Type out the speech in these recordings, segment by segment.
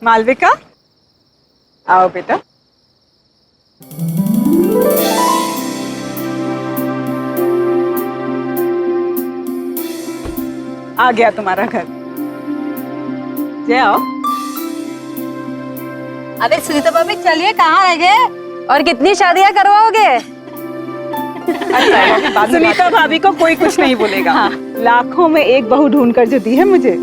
मालविका, आओ बेटा। आ गया तुम्हारा घर। जय आओ। अरे सुनीता भाभी चलिए, कहाँ रह गए और कितनी शादियां करवाओगे? सुनीता भाभी को कोई कुछ नहीं बोलेगा। हाँ। लाखों में एक बहू ढूंढ कर जो दी है मुझे।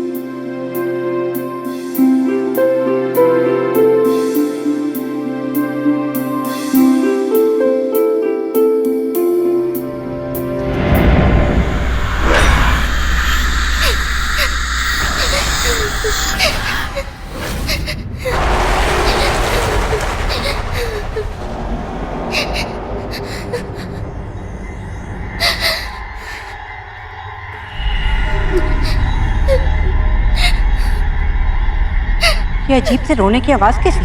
ये अजीब से रोने की आवाज कैसी?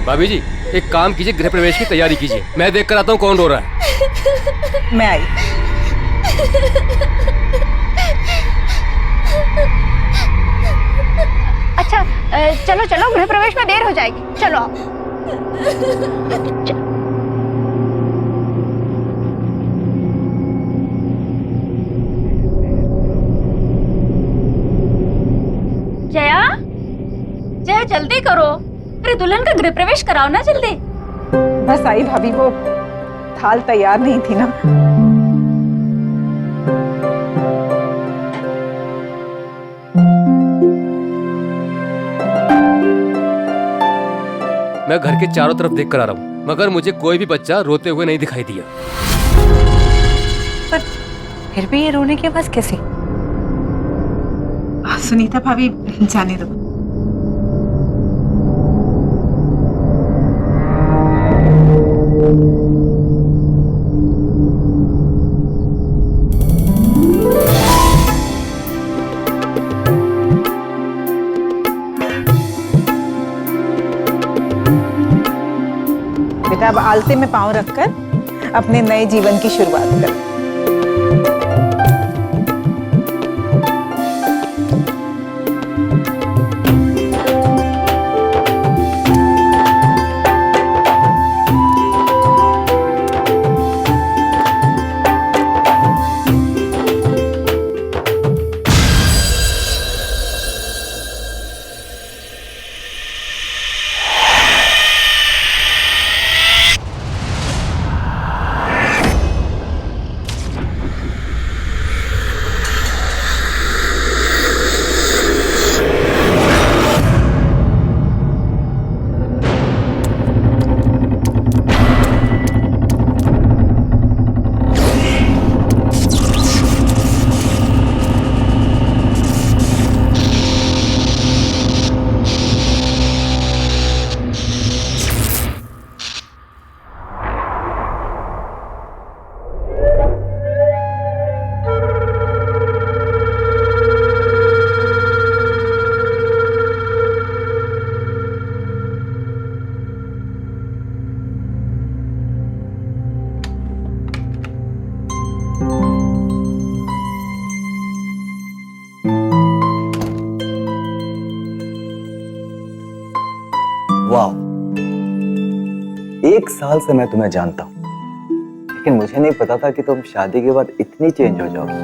भाभी जी, एक काम कीजिए, गृह प्रवेश की तैयारी कीजिए। मैं देख कर आता हूँ कौन रो रहा है। मैं आई। अच्छा चलो चलो, गृह प्रवेश में देर हो जाएगी, चलो आओ। जया, जया जल्दी करो, अरे दुल्हन का गृह प्रवेश कराओ ना जल्दी। बस आई भाभी, वो थाल तैयार नहीं थी ना। मैं घर के चारों तरफ देख कर आ रहा हूँ, मगर मुझे कोई भी बच्चा रोते हुए नहीं दिखाई दिया। पर फिर भी ये रोने की आवाज कैसी? सुनीता भाभी जाने दो। बेटा अब आलते में पांव रखकर अपने नए जीवन की शुरुआत कर। वाह, 1 साल से मैं तुम्हें जानता हूं, लेकिन मुझे नहीं पता था कि तुम शादी के बाद इतनी चेंज हो जाओगी,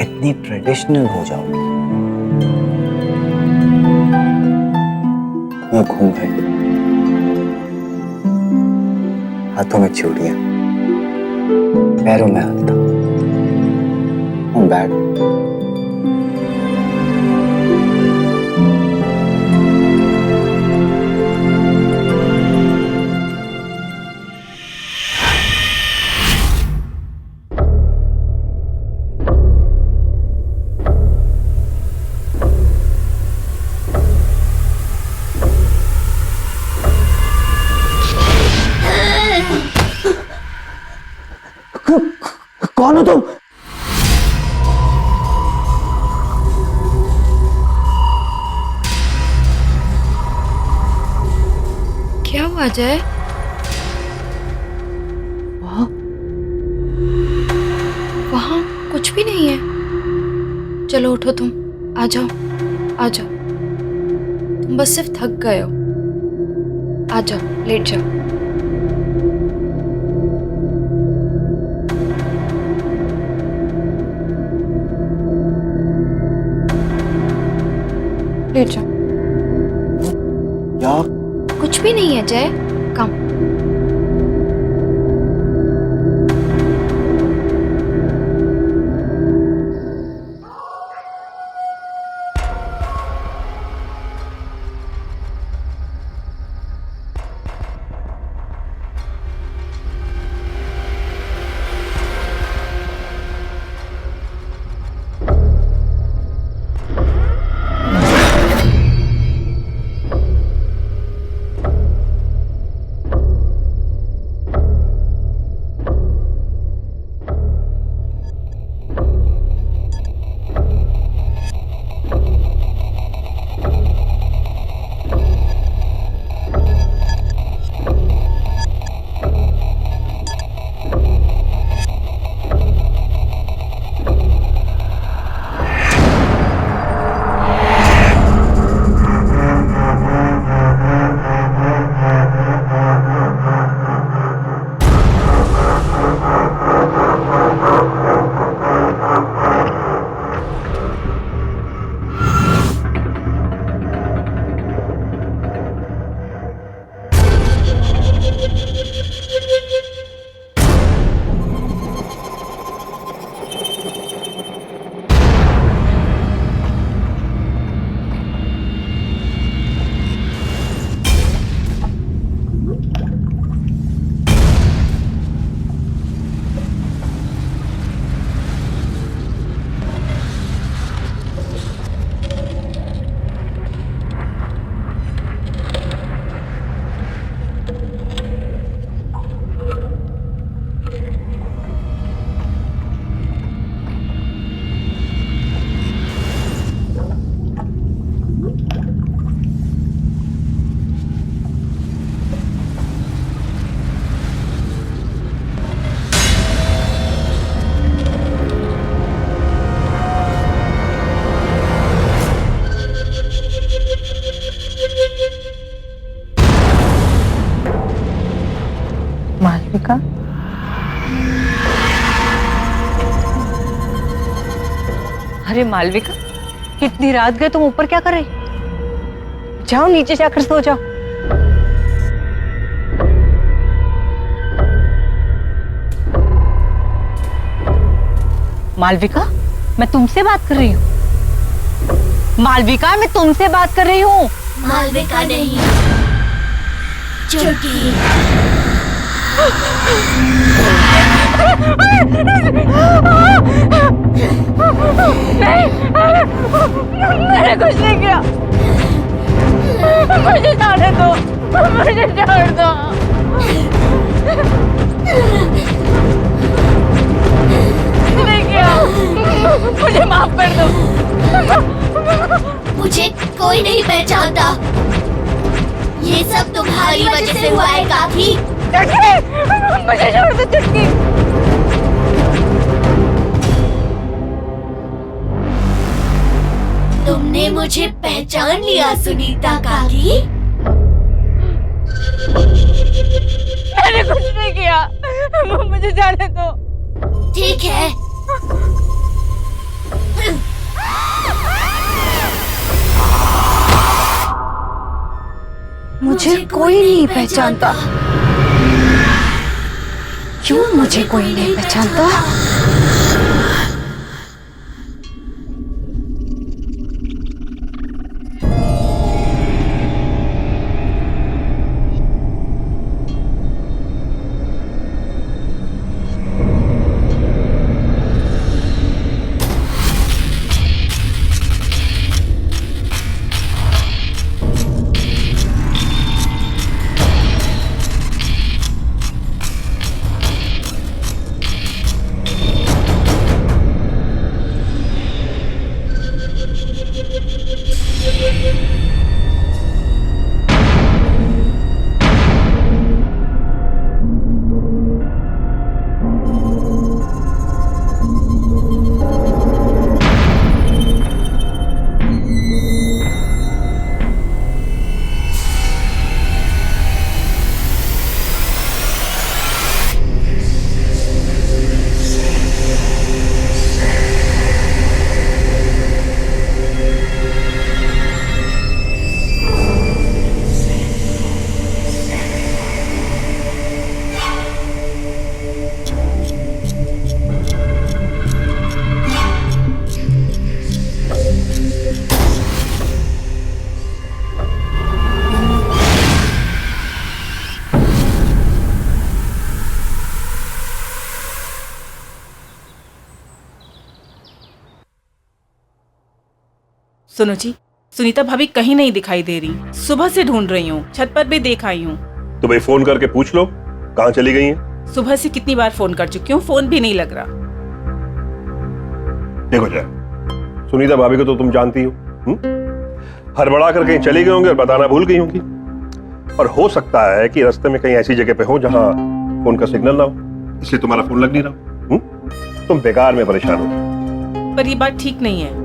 इतनी ट्रेडिशनल हो जाओगी। ये घूंघट, हाथों में चूड़ियां, पैरों में हल्का, बैग, कौन हो तुम? क्या हुआ जय? वहाँ कुछ भी नहीं है। चलो उठो, तुम आ जाओ, आ जाओ। तुम बस सिर्फ थक गए हो। आ जाओ, लेट जाओ। लेट जाओ। क्या? कुछ भी नहीं है जय, कम। मालविका, अरे मालविका, इतनी रात गए तुम ऊपर क्या कर रही? जाओ नीचे जाकर सो जाओ। मालविका, मैं तुमसे बात कर रही हूँ। मालविका, मैं तुमसे बात कर रही हूँ। मालविका नहीं, चुटकी। मैंने कुछ नहीं किया, मुझे जाने दो, मुझे छोड़ दो। नहीं किया, मुझे माफ कर दो। मुझे कोई नहीं पहचानता, ये सब तुम्हारी वजह से हुआ है काकी। मुझे छोड़ दो चुटकी। तुमने मुझे पहचान लिया सुनीता काकी। मैंने कुछ नहीं किया, मुझे जाने दो। ठीक है, मुझे कोई नहीं पहचानता। क्यों मुझे कोई नहीं पहचानता? सुनो जी, सुनीता भाभी कहीं नहीं दिखाई दे रही। सुबह से ढूंढ रही हूँ, छत पर भी देख आई हूँ। तो भाई फोन करके पूछ लो कहाँ चली गई हैं। सुबह से कितनी बार फोन कर चुकी हूँ, फोन भी नहीं लग रहा। देखो जय, सुनीता भाभी को तो तुम जानती हो, हड़बड़ा कर कहीं चली गई होंगी और बताना भूल गई होंगी। और हो सकता है कि रास्ते में कहीं ऐसी जगह पे हो जहां फोन का सिग्नल ना हो, इसलिए तुम्हारा फोन लग नहीं रहा। तुम बेकार में परेशान हो। पर ये बात ठीक नहीं है।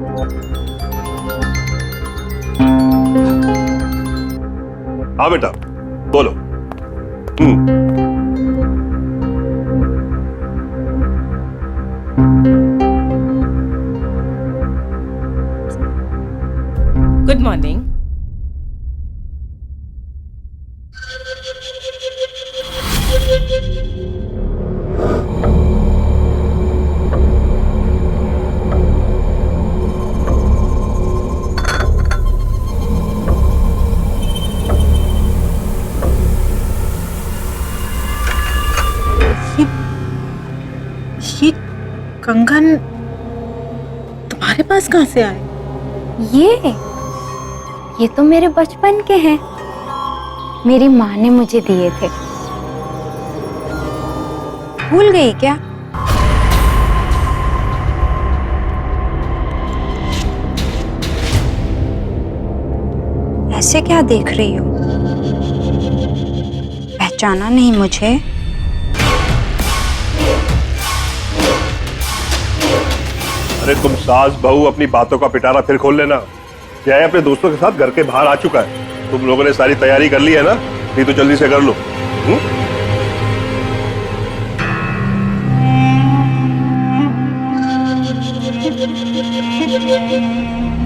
हाँ बेटा बोलो। Good morning. ये कंगन तुम्हारे पास कहाँ से आए? ये तो मेरे बचपन के हैं। मेरी माँ ने मुझे दिए थे। भूल गई क्या? ऐसे क्या देख रही हो? पहचाना नहीं मुझे? अरे तुम सास बहू अपनी बातों का पिटारा फिर खोल लेना। जय अपने दोस्तों के साथ घर के बाहर आ चुका है। तुम लोगों ने सारी तैयारी कर ली है ना? नहीं तो जल्दी से कर लो।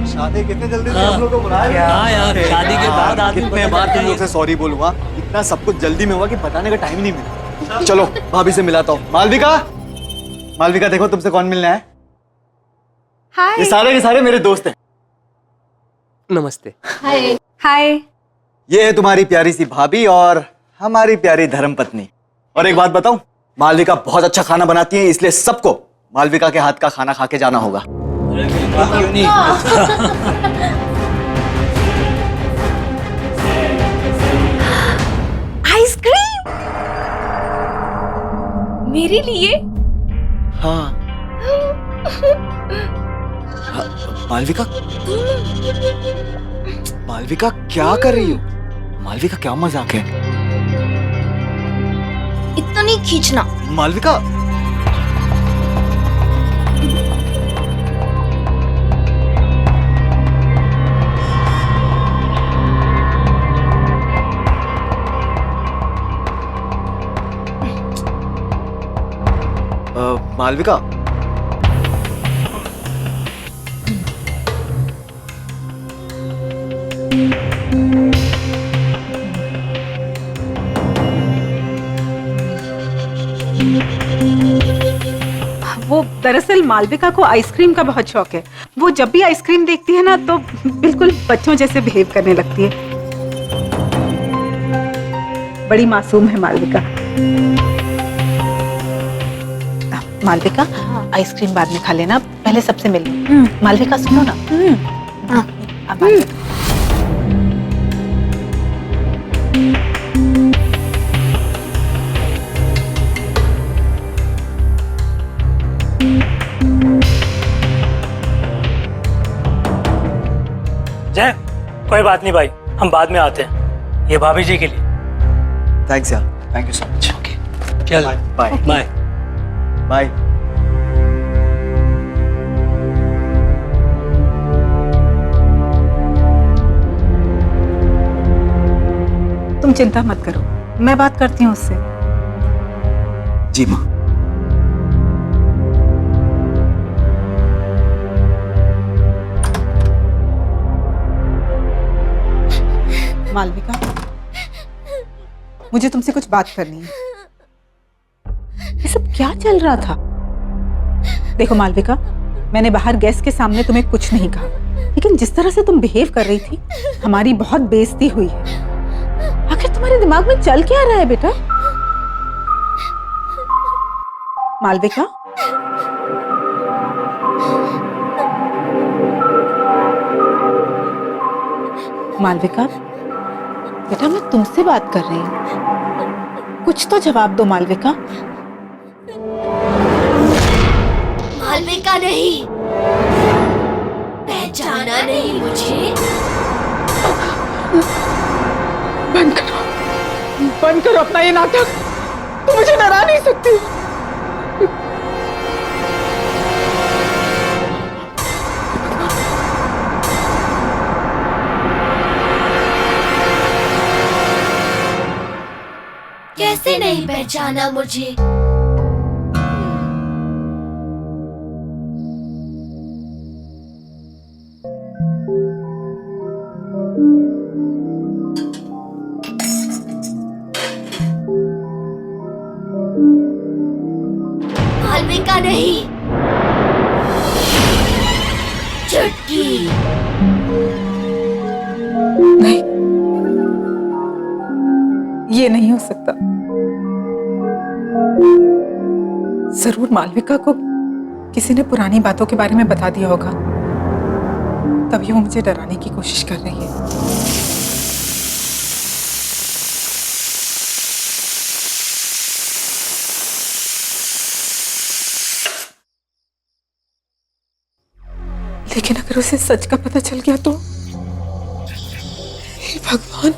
शादी कितने जल्दी से हम लोग को बुलाया? हाँ यार, शादी के बाद आदमी कितने बार तुम लोग से सॉरी बोलूंगा, इतना सब कुछ जल्दी में हुआ कि बताने का टाइम ही नहीं मिला। चलो भाभी से मिलाता हूँ। मालविका, मालविका देखो तुमसे कौन मिलना है। हाय। ये सारे के सारे मेरे दोस्त हैं। नमस्ते। हाय। हाय। ये है तुम्हारी प्यारी सी भाभी और हमारी प्यारी धर्मपत्नी। और एक बात बताऊं, मालविका बहुत अच्छा खाना बनाती है, इसलिए सबको मालविका के हाथ का खाना खा के जाना होगा। क्यों नहीं? आइसक्रीम मेरे लिए? हाँ। मालविका, मालविका क्या कर रही हो? मालविका क्या मजाक है? इतना नहीं खींचना। मालविका, मालविका, वो दरअसल मालविका को आइसक्रीम का बहुत शौक है। वो जब भी आइसक्रीम देखती है ना तो बिल्कुल बच्चों जैसे बिहेव करने लगती है। बड़ी मासूम है मालविका। मालविका, आइसक्रीम बाद में खा लेना, पहले सबसे मिल लो। मालविका सुनो ना। अब मालविका। जय, कोई बात नहीं भाई, हम बाद में आते हैं। ये भाभी जी के लिए। थैंक्स यार, thank you so much. Okay, चल बाय बाय। बाय। तुम चिंता मत करो, मैं बात करती हूँ उससे। जी माँ। मालविका, मुझे तुमसे कुछ बात करनी है। ये सब क्या चल रहा था? देखो मालविका, मैंने बाहर गेस्ट के सामने तुम्हें कुछ नहीं कहा, लेकिन जिस तरह से तुम बिहेव कर रही थी, हमारी बहुत बेइज्जती हुई है। आखिर तुम्हारे दिमाग में चल क्या रहा है बेटा? मालविका, मालविका, बेटा मैं तुमसे बात कर रही हूँ, कुछ तो जवाब दो मालविका। मालविका नहीं, पहचाना नहीं मुझे? बंद करो अपना ये नाटक, तुम मुझे डरा नहीं सकती। कैसे नहीं पहचाना मुझे? मालविका नहीं, चुटकी। नहीं, ये नहीं हो सकता। जरूर मालविका को किसी ने पुरानी बातों के बारे में बता दिया होगा, तभी वो मुझे डराने की कोशिश कर रही है। लेकिन अगर उसे सच का पता चल गया तो? हे भगवान।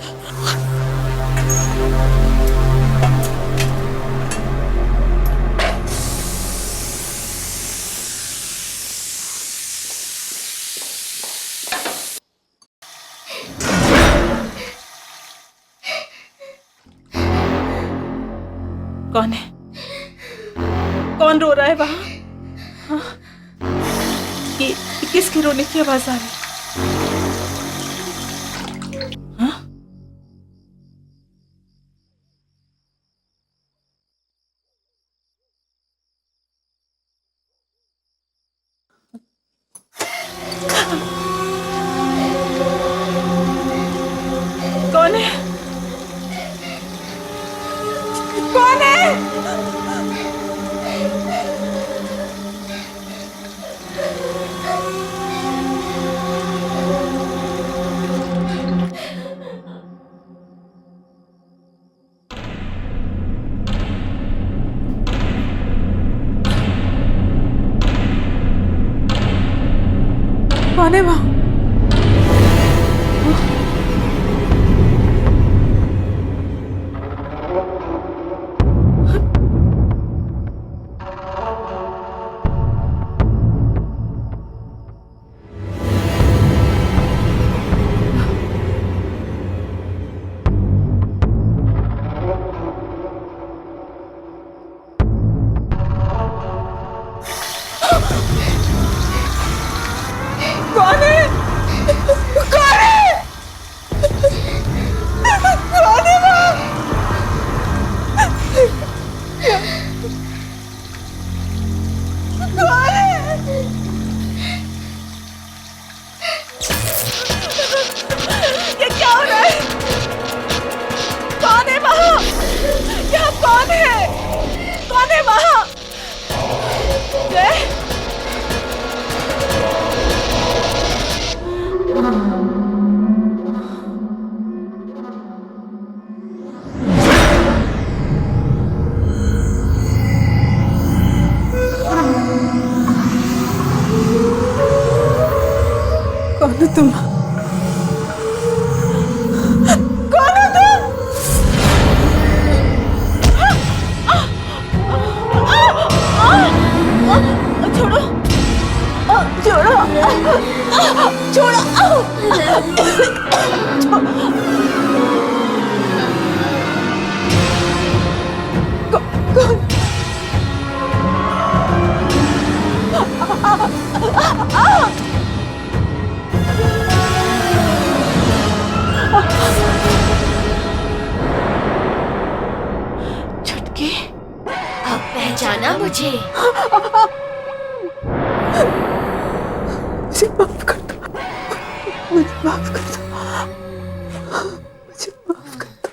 कौन है? कौन रो रहा है वहां? हाँ? ये किसकी रोने की आवाज आ रही है? हाँ? कौन है? कौन है? कौन है वहां? कौन है? कौन है? कौन है वहां? कौन है? ये क्या हो रहा है? कौन है वहां? यहाँ कौन है? कौन है वहां? जय? कौन हो तुम? कौन हो तुम? छोड़ो, छोड़ो, छोड़ो। चुटकी, अब पहचाना मुझे? मुझे माफ कर दो, मुझे माफ कर दो, मुझे माफ कर दो।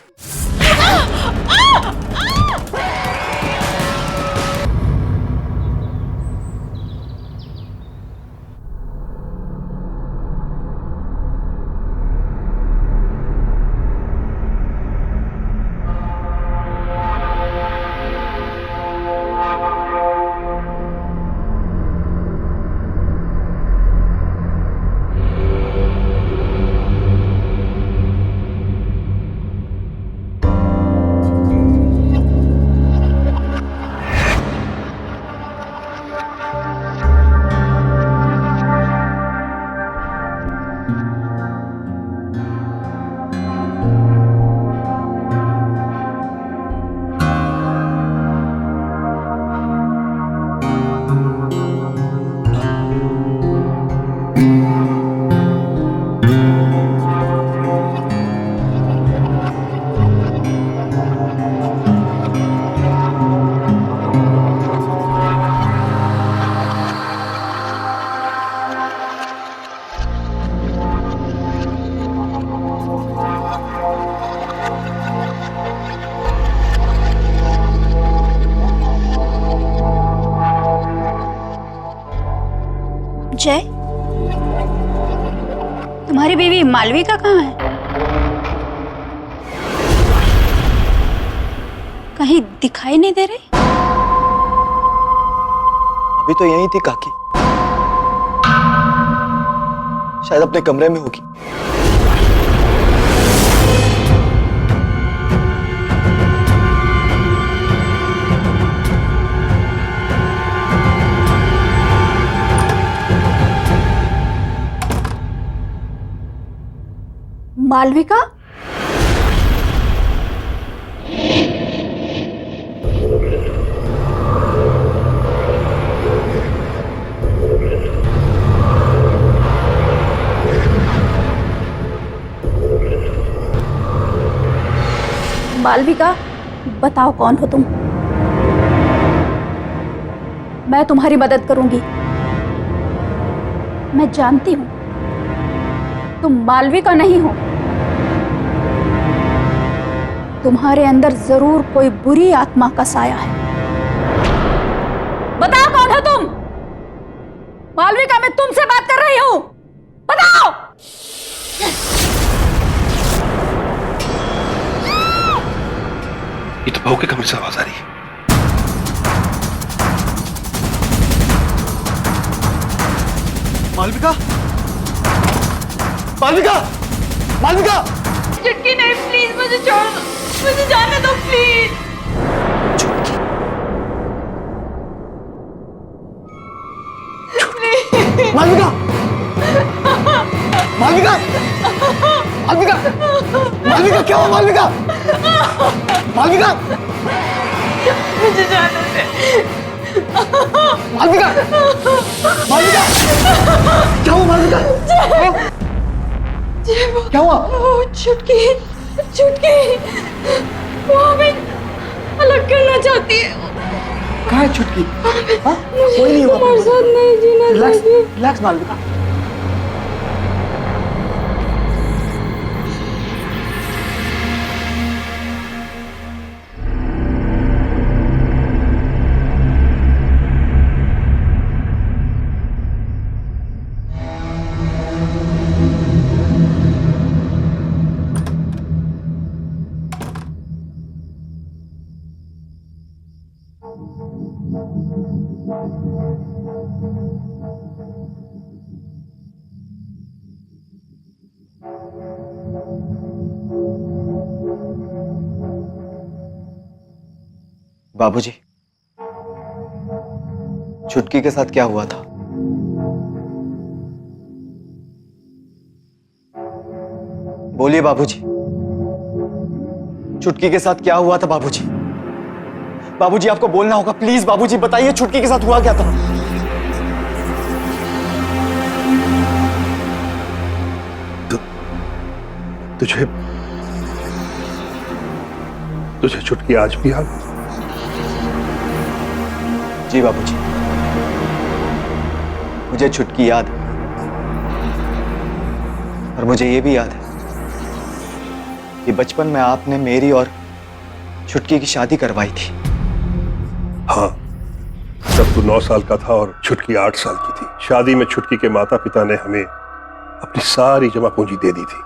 जय, तुम्हारी बीवी मालविका कहाँ है? कहीं दिखाई नहीं दे रही। अभी तो यहीं थी काकी, शायद अपने कमरे में होगी। मालविका, मालविका, बताओ कौन हो तुम? मैं तुम्हारी मदद करूंगी। मैं जानती हूं तुम मालविका नहीं हो। तुम्हारे अंदर जरूर कोई बुरी आत्मा का साया है। बताओ कौन हो तुम? मालविका, मैं तुमसे बात कर रही हूं, बताओ। ये तो बहू के कमरे से आवाज आ रही है। मालविका, मालविका, मालविका! चुटकी नहीं, प्लीज मुझे छोड़ दो, मुझे जाने दो प्लीज। मालविका, मालविका, मालविका, मालविका, क्या हुआ मालविका? मालविका, मुझे जाने दे। मालविका, मालविका, क्या हुआ मालविका? क्या हुआ? चुटकी, चुटकी, वो हमें अलग करना चाहती है। कहाँ है छुटकी? हाँ? कोई नहीं हुआ। तुम्हारे साथ नहीं जीना चाहिए। रिलैक्स मालविका। बाबूजी, छुटकी के साथ क्या हुआ था? बोलिए बाबूजी, छुटकी के साथ क्या हुआ था बाबूजी? बाबूजी, आपको बोलना होगा, प्लीज बाबूजी बताइए, छुटकी के साथ हुआ क्या था? तुझे छुटकी आज भी याद? जी बाबूजी, मुझे छुटकी याद है, और मुझे ये भी याद है कि बचपन में आपने मेरी और छुटकी की शादी करवाई थी। हाँ, जब तू 9 साल का था और छुटकी 8 साल की थी। शादी में छुटकी के माता पिता ने हमें अपनी सारी जमा पूंजी दे दी थी,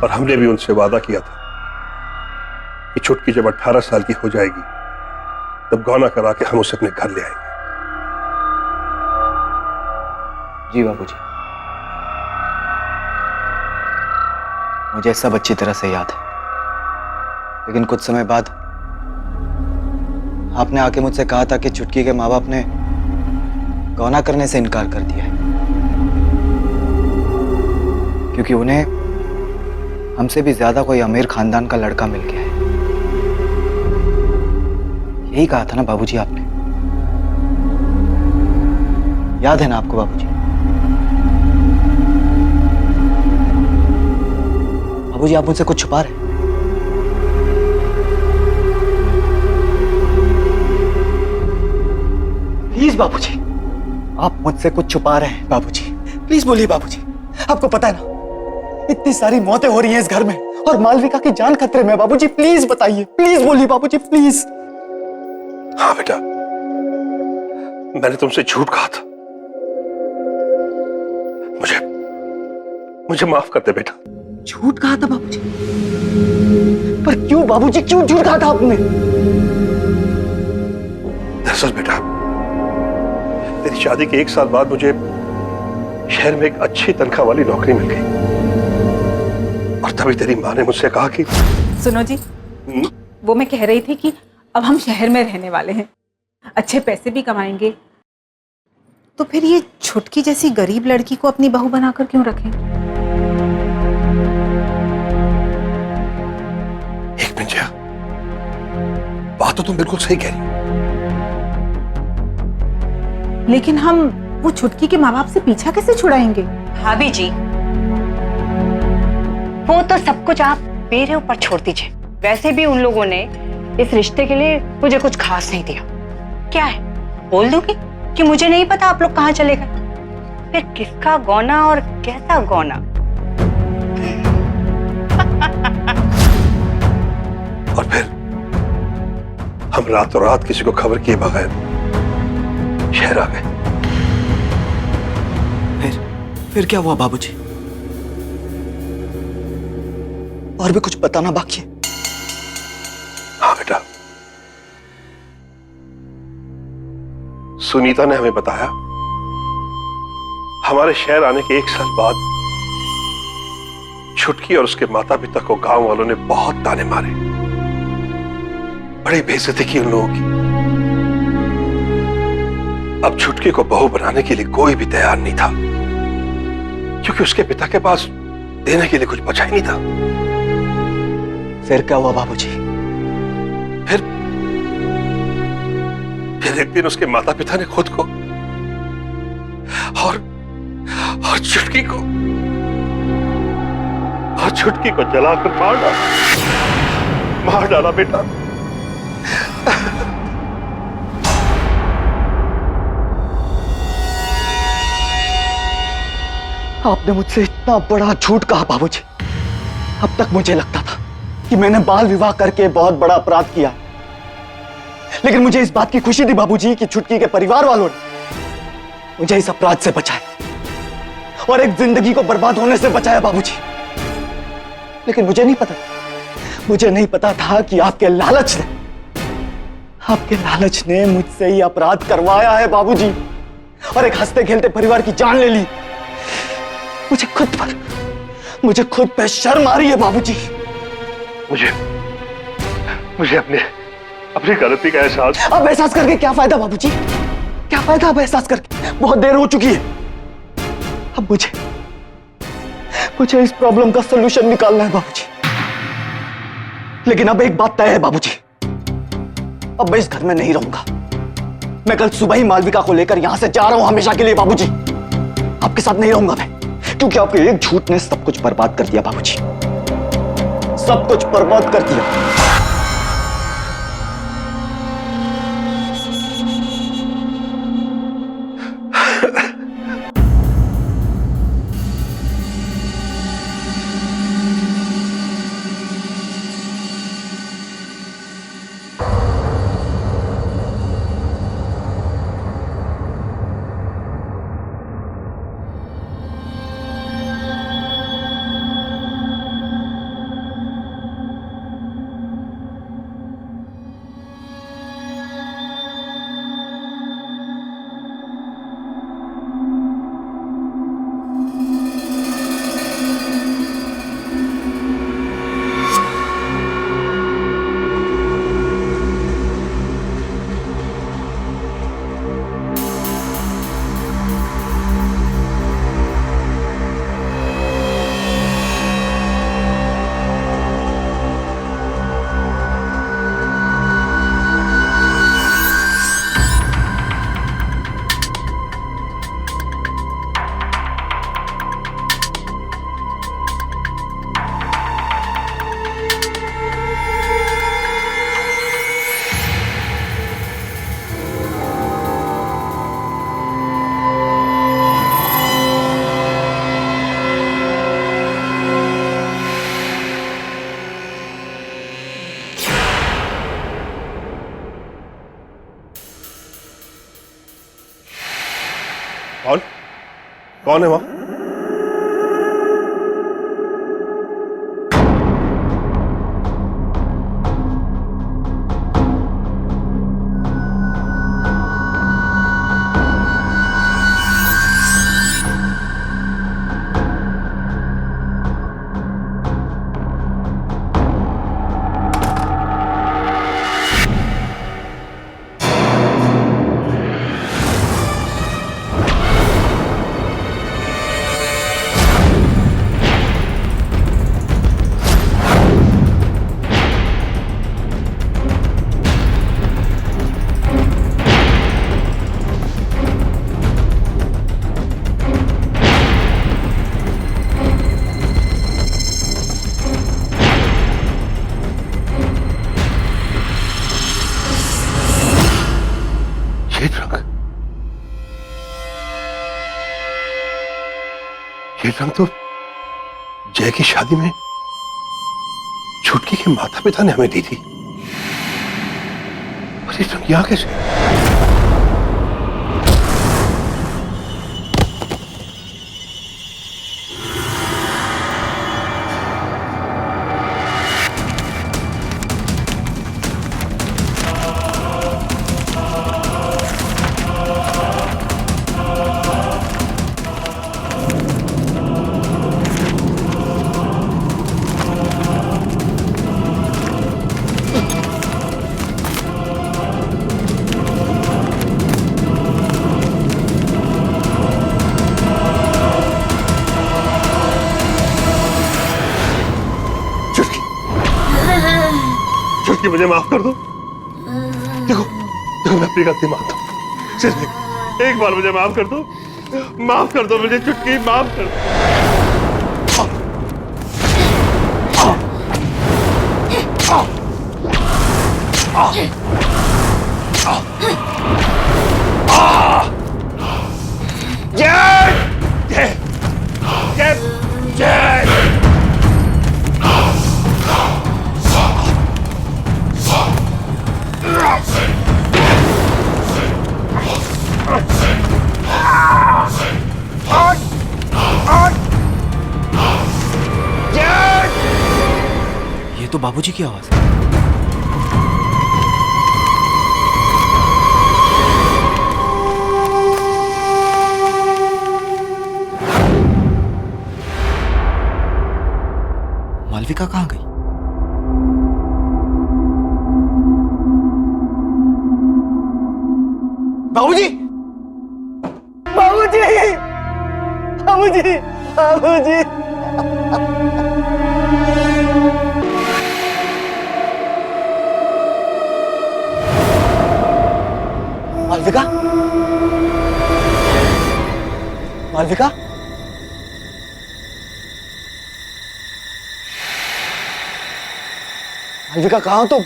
और हमने भी उनसे वादा किया था कि छुटकी जब 18 साल की हो जाएगी तब गौना करा के हम उसे अपने घर ले आएंगे। जी बाबूजी, मुझे सब अच्छी तरह से याद है, लेकिन कुछ समय बाद आपने आके मुझसे कहा था कि छुटकी के माँ बाप ने गौना करने से इनकार कर दिया है, क्योंकि उन्हें हमसे भी ज्यादा कोई अमीर खानदान का लड़का मिल गया है। यही कहा था ना बाबूजी आपने? याद है ना आपको बाबूजी? बाबूजी, आप मुझसे कुछ छुपा रहे हैं? प्लीज बाबूजी, आप मुझसे कुछ छुपा रहे हैं बाबूजी। प्लीज बोलिए बाबूजी, आपको पता है ना इतनी सारी मौतें हो रही हैं इस घर में, और मालविका की जान खतरे में। बाबूजी प्लीज बताइए, प्लीज बोलिए बाबूजी, प्लीज। हाँ बेटा, मैंने तुमसे झूठ कहा था, मुझे माफ कर दे बेटा। झूठ कहा था बाबूजी? पर क्यों बाबूजी, क्यों झूठ कहा था आपने? दरअसल बेटा, तेरी शादी के 1 साल बाद मुझे शहर में एक अच्छी तनख्वाह वाली नौकरी मिल गई और तभी तेरी माँ ने मुझसे कहा कि सुनो जी, वो मैं कह रही थी कि अब हम शहर में रहने वाले हैं, अच्छे पैसे भी कमाएंगे, तो फिर ये छुटकी जैसी गरीब लड़की को अपनी बहू बनाकर क्यों रखें? एक मिनट जया, बात तो तुम बिल्कुल सही कह रही हो। लेकिन हम वो छुटकी के माँ बाप से पीछा कैसे छुड़ाएंगे? भाभी जी, वो तो सब कुछ आप मेरे ऊपर छोड़ दीजिए। वैसे भी उन लोगों ने इस रिश्ते के लिए मुझे कुछ खास नहीं दिया। क्या है, बोल दूंगी कि मुझे नहीं पता आप लोग कहाँ चले गए। फिर किसका गौना और कैसा गौना। और फिर हम रातों रात किसी को खबर किए बगैर शहर आ गए। फिर क्या हुआ बाबूजी? और भी कुछ बताना बाकी है? हाँ बेटा, सुनीता ने हमें बताया हमारे शहर आने के 1 साल बाद छुटकी और उसके माता पिता को गांव वालों ने बहुत ताने मारे, बड़ी बेइज्जती की उन लोगों की। अब छुटकी को बहू बनाने के लिए कोई भी तैयार नहीं था, क्योंकि उसके पिता के पास देने के लिए कुछ बचा ही नहीं था। फिर क्या हुआ बाबूजी? फिर एक दिन उसके माता पिता ने खुद को और छुटकी को जलाकर मार डाला बेटा। आपने मुझसे इतना बड़ा झूठ कहा बाबूजी। अब तक मुझे लगता था कि मैंने बाल विवाह करके बहुत बड़ा अपराध किया, लेकिन मुझे इस बात की खुशी थी बाबूजी कि छुटकी के परिवार वालों ने मुझे इस अपराध से बचाया और एक जिंदगी को बर्बाद होने से बचाया बाबूजी। लेकिन मुझे नहीं पता था कि आपके लालच ने मुझसे ही अपराध करवाया है बाबूजी, और एक हंसते खेलते परिवार की जान ले ली। मुझे खुद पे शर्म आ रही है बाबूजी। मुझे अपनी गलती का एहसास। अब एहसास करके क्या फायदा बाबूजी? क्या फायदा अब एहसास करके? बहुत देर हो चुकी है। अब मुझे इस प्रॉब्लम का सलूशन निकालना है बाबूजी। लेकिन अब एक बात तय है बाबूजी, अब मैं इस घर में नहीं रहूंगा। मैं कल सुबह ही मालविका को लेकर यहां से जा रहा हूं हमेशा के लिए बाबूजी। आपके साथ नहीं रहूंगा मैं, क्योंकि आपके एक झूठ ने सब कुछ बर्बाद कर दिया बाबूजी, सब कुछ बर्बाद कर दिया। कौन है वहां? सफेद रंग, ये रंग तो जय की शादी में छुटकी के माता पिता ने हमें दी थी। और ये रंग यहां कैसे? छुटकी, मुझे माफ कर दो। देखो देखो, मैं अपनी गलती मानता हूँ। सिर्फ एक बार मुझे माफ कर दो, माफ कर दो मुझे छुटकी, माफ कर दो। जय जय जय जय। ये तो बाबूजी की आवाज है। मालविका कहाँ गई? बाबूजी, बाबूजी, बाबूजी, बाबूजी। मालविका, मालविका, मालविका कहाँ हो तुम?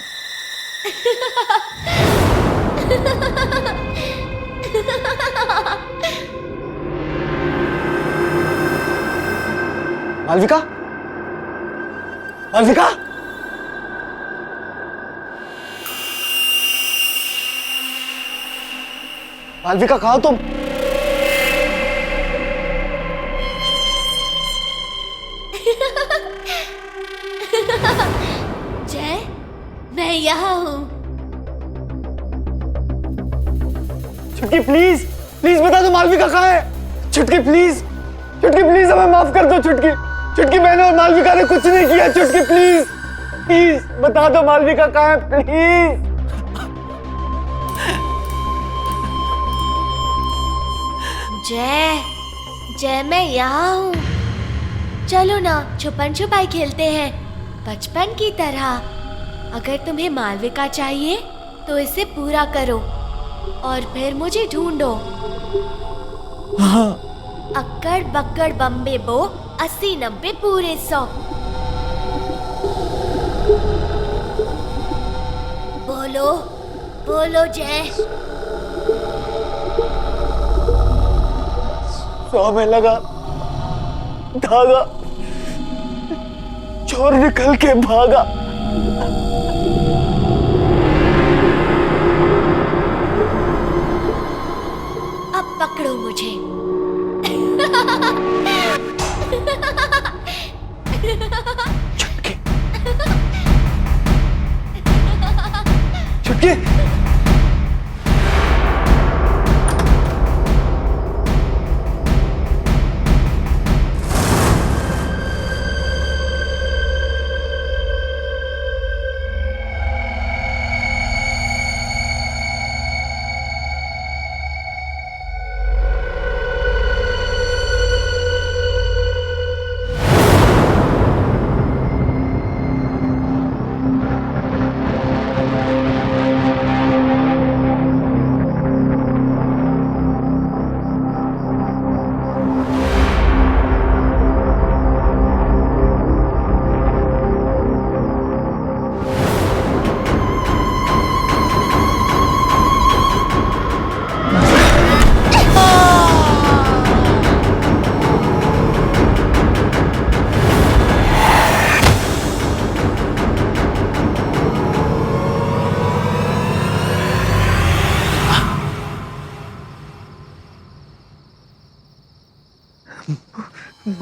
मालविका, मालविका, मालविका कहाँ हो तुम? जय, मैं यहाँ हूँ। छुटकी प्लीज, प्लीज बता दो मालविका कहाँ है। छुटकी प्लीज, छुटकी प्लीज हमें माफ कर दो। छुटकी, छुटकी मैंने और मालविका ने कुछ नहीं किया। छुटकी प्लीज, प्लीज बता दो मालविका कहाँ है, प्लीज। जय, जय मैं यहाँ हूँ। चलो ना छुपन छुपाई खेलते हैं बचपन की तरह। अगर तुम्हें मालविका चाहिए तो इसे पूरा करो और फिर मुझे ढूंढो। हाँ। अक्कड़ बक्कड़ बम्बे बो 80 90 पूरे 100। बोलो बोलो जय। 100 में लगा धागा, चोर निकल के भागा। अब पकड़ो मुझे। छुटकी, छुटकी,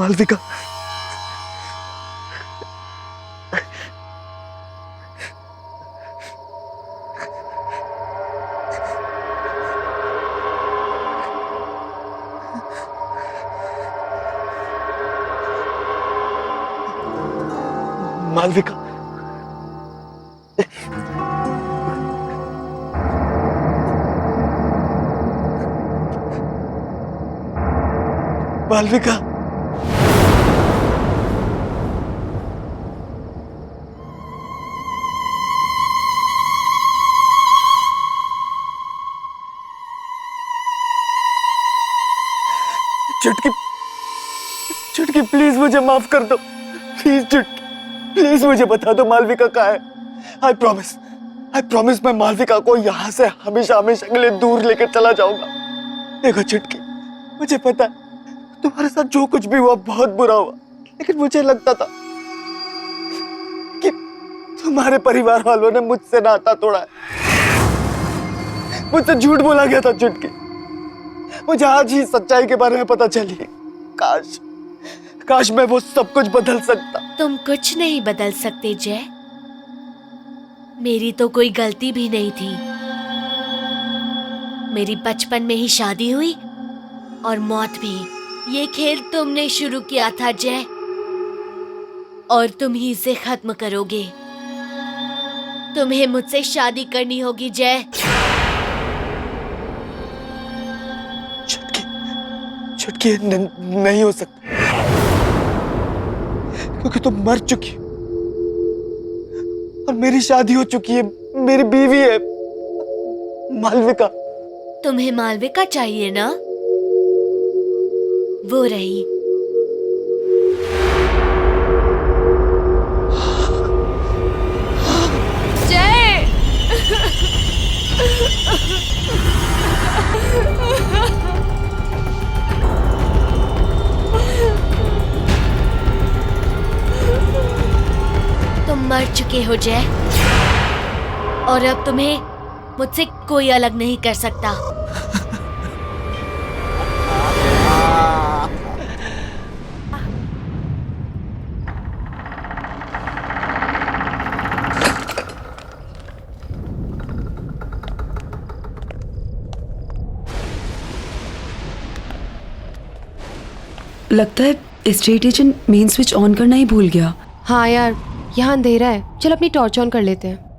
मालविका, मालविका, मालविका, चुटकी, चुटकी प्लीज मुझे माफ कर दो, प्लीज चुटकी, प्लीज मुझे बता दो मालविका कहाँ है। आई प्रॉमिस मैं मालविका को यहाँ से हमेशा हमेशा के लिए दूर लेकर चला जाऊंगा। देखो चुटकी, मुझे पता है तुम्हारे साथ जो कुछ भी हुआ बहुत बुरा हुआ, लेकिन मुझे लगता था कि तुम्हारे परिवार वालों ने मुझसे नाता तोड़ा है, मुझसे झूठ बोला गया था चुटकी। मुझे आज ही सच्चाई के बारे में पता चली। काश मैं वो सब कुछ बदल सकता। तुम कुछ नहीं बदल सकते जय, मेरी तो कोई गलती भी नहीं थी। मेरी बचपन में ही शादी हुई और मौत भी। ये खेल तुमने शुरू किया था जय, और तुम ही इसे खत्म करोगे। तुम्हें मुझसे शादी करनी होगी जय। चुटकी नहीं हो सकता, क्योंकि तुम मर चुकी हो और मेरी शादी हो चुकी है, मेरी बीवी है मालविका। तुम्हें मालविका चाहिए ना, वो रही। जय तुम मर चुके हो जय, और अब तुम्हें मुझसे कोई अलग नहीं कर सकता। लगता है state agent main switch on करना ही भूल गया। हाँ यार, यहाँ अंधेरा है, चल अपनी टॉर्च ऑन कर लेते हैं।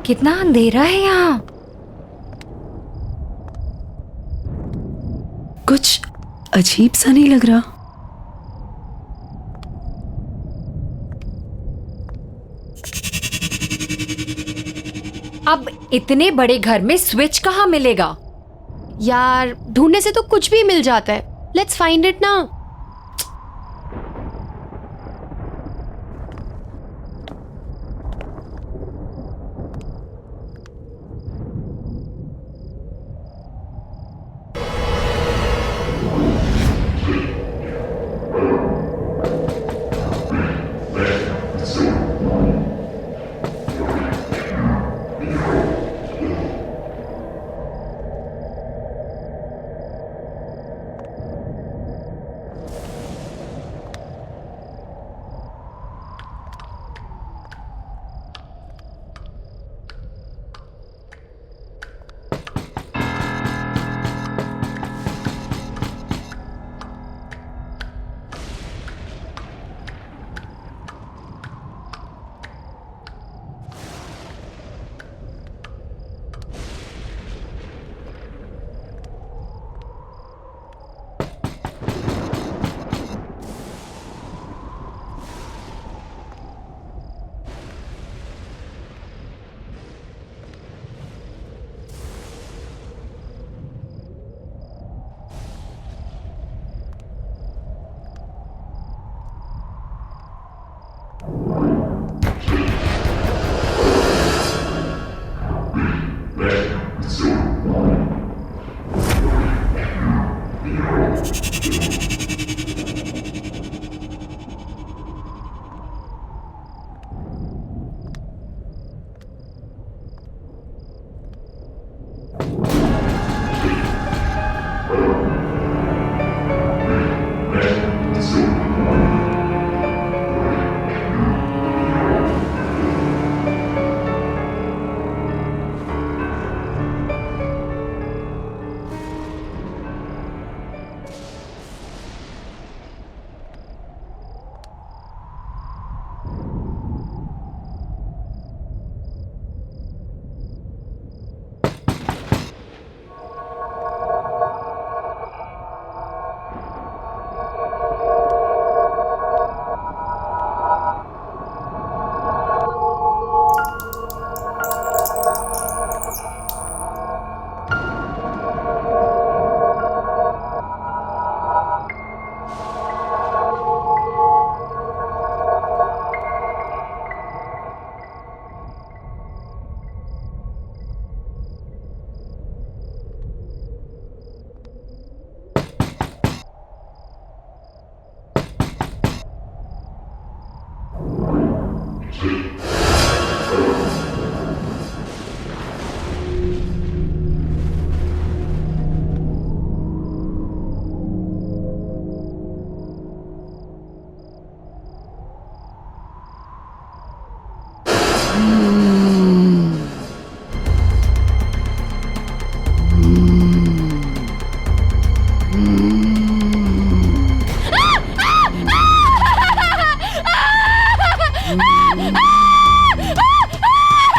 कितना अंधेरा है यहाँ। कुछ अजीब सा नहीं लग रहा। अब इतने बड़े घर में स्विच कहाँ मिलेगा यार? ढूंढने से तो कुछ भी मिल जाता है। लेट्स फाइंड इट ना।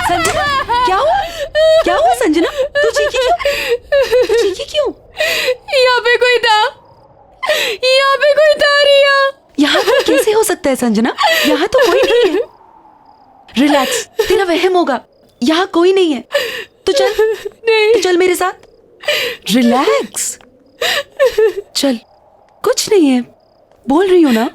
संजना, क्या हुआ संजना? तू चीखी क्यों? यहाँ पे कोई था रिया। यहाँ पर कैसे हो सकता है संजना? यहाँ तो कोई नहीं है। रिलैक्स, तेरा वहम होगा। यहाँ कोई नहीं है। तू चल मेरे साथ। रिलैक्स, चल, कुछ नहीं है, बोल रही हूँ ना।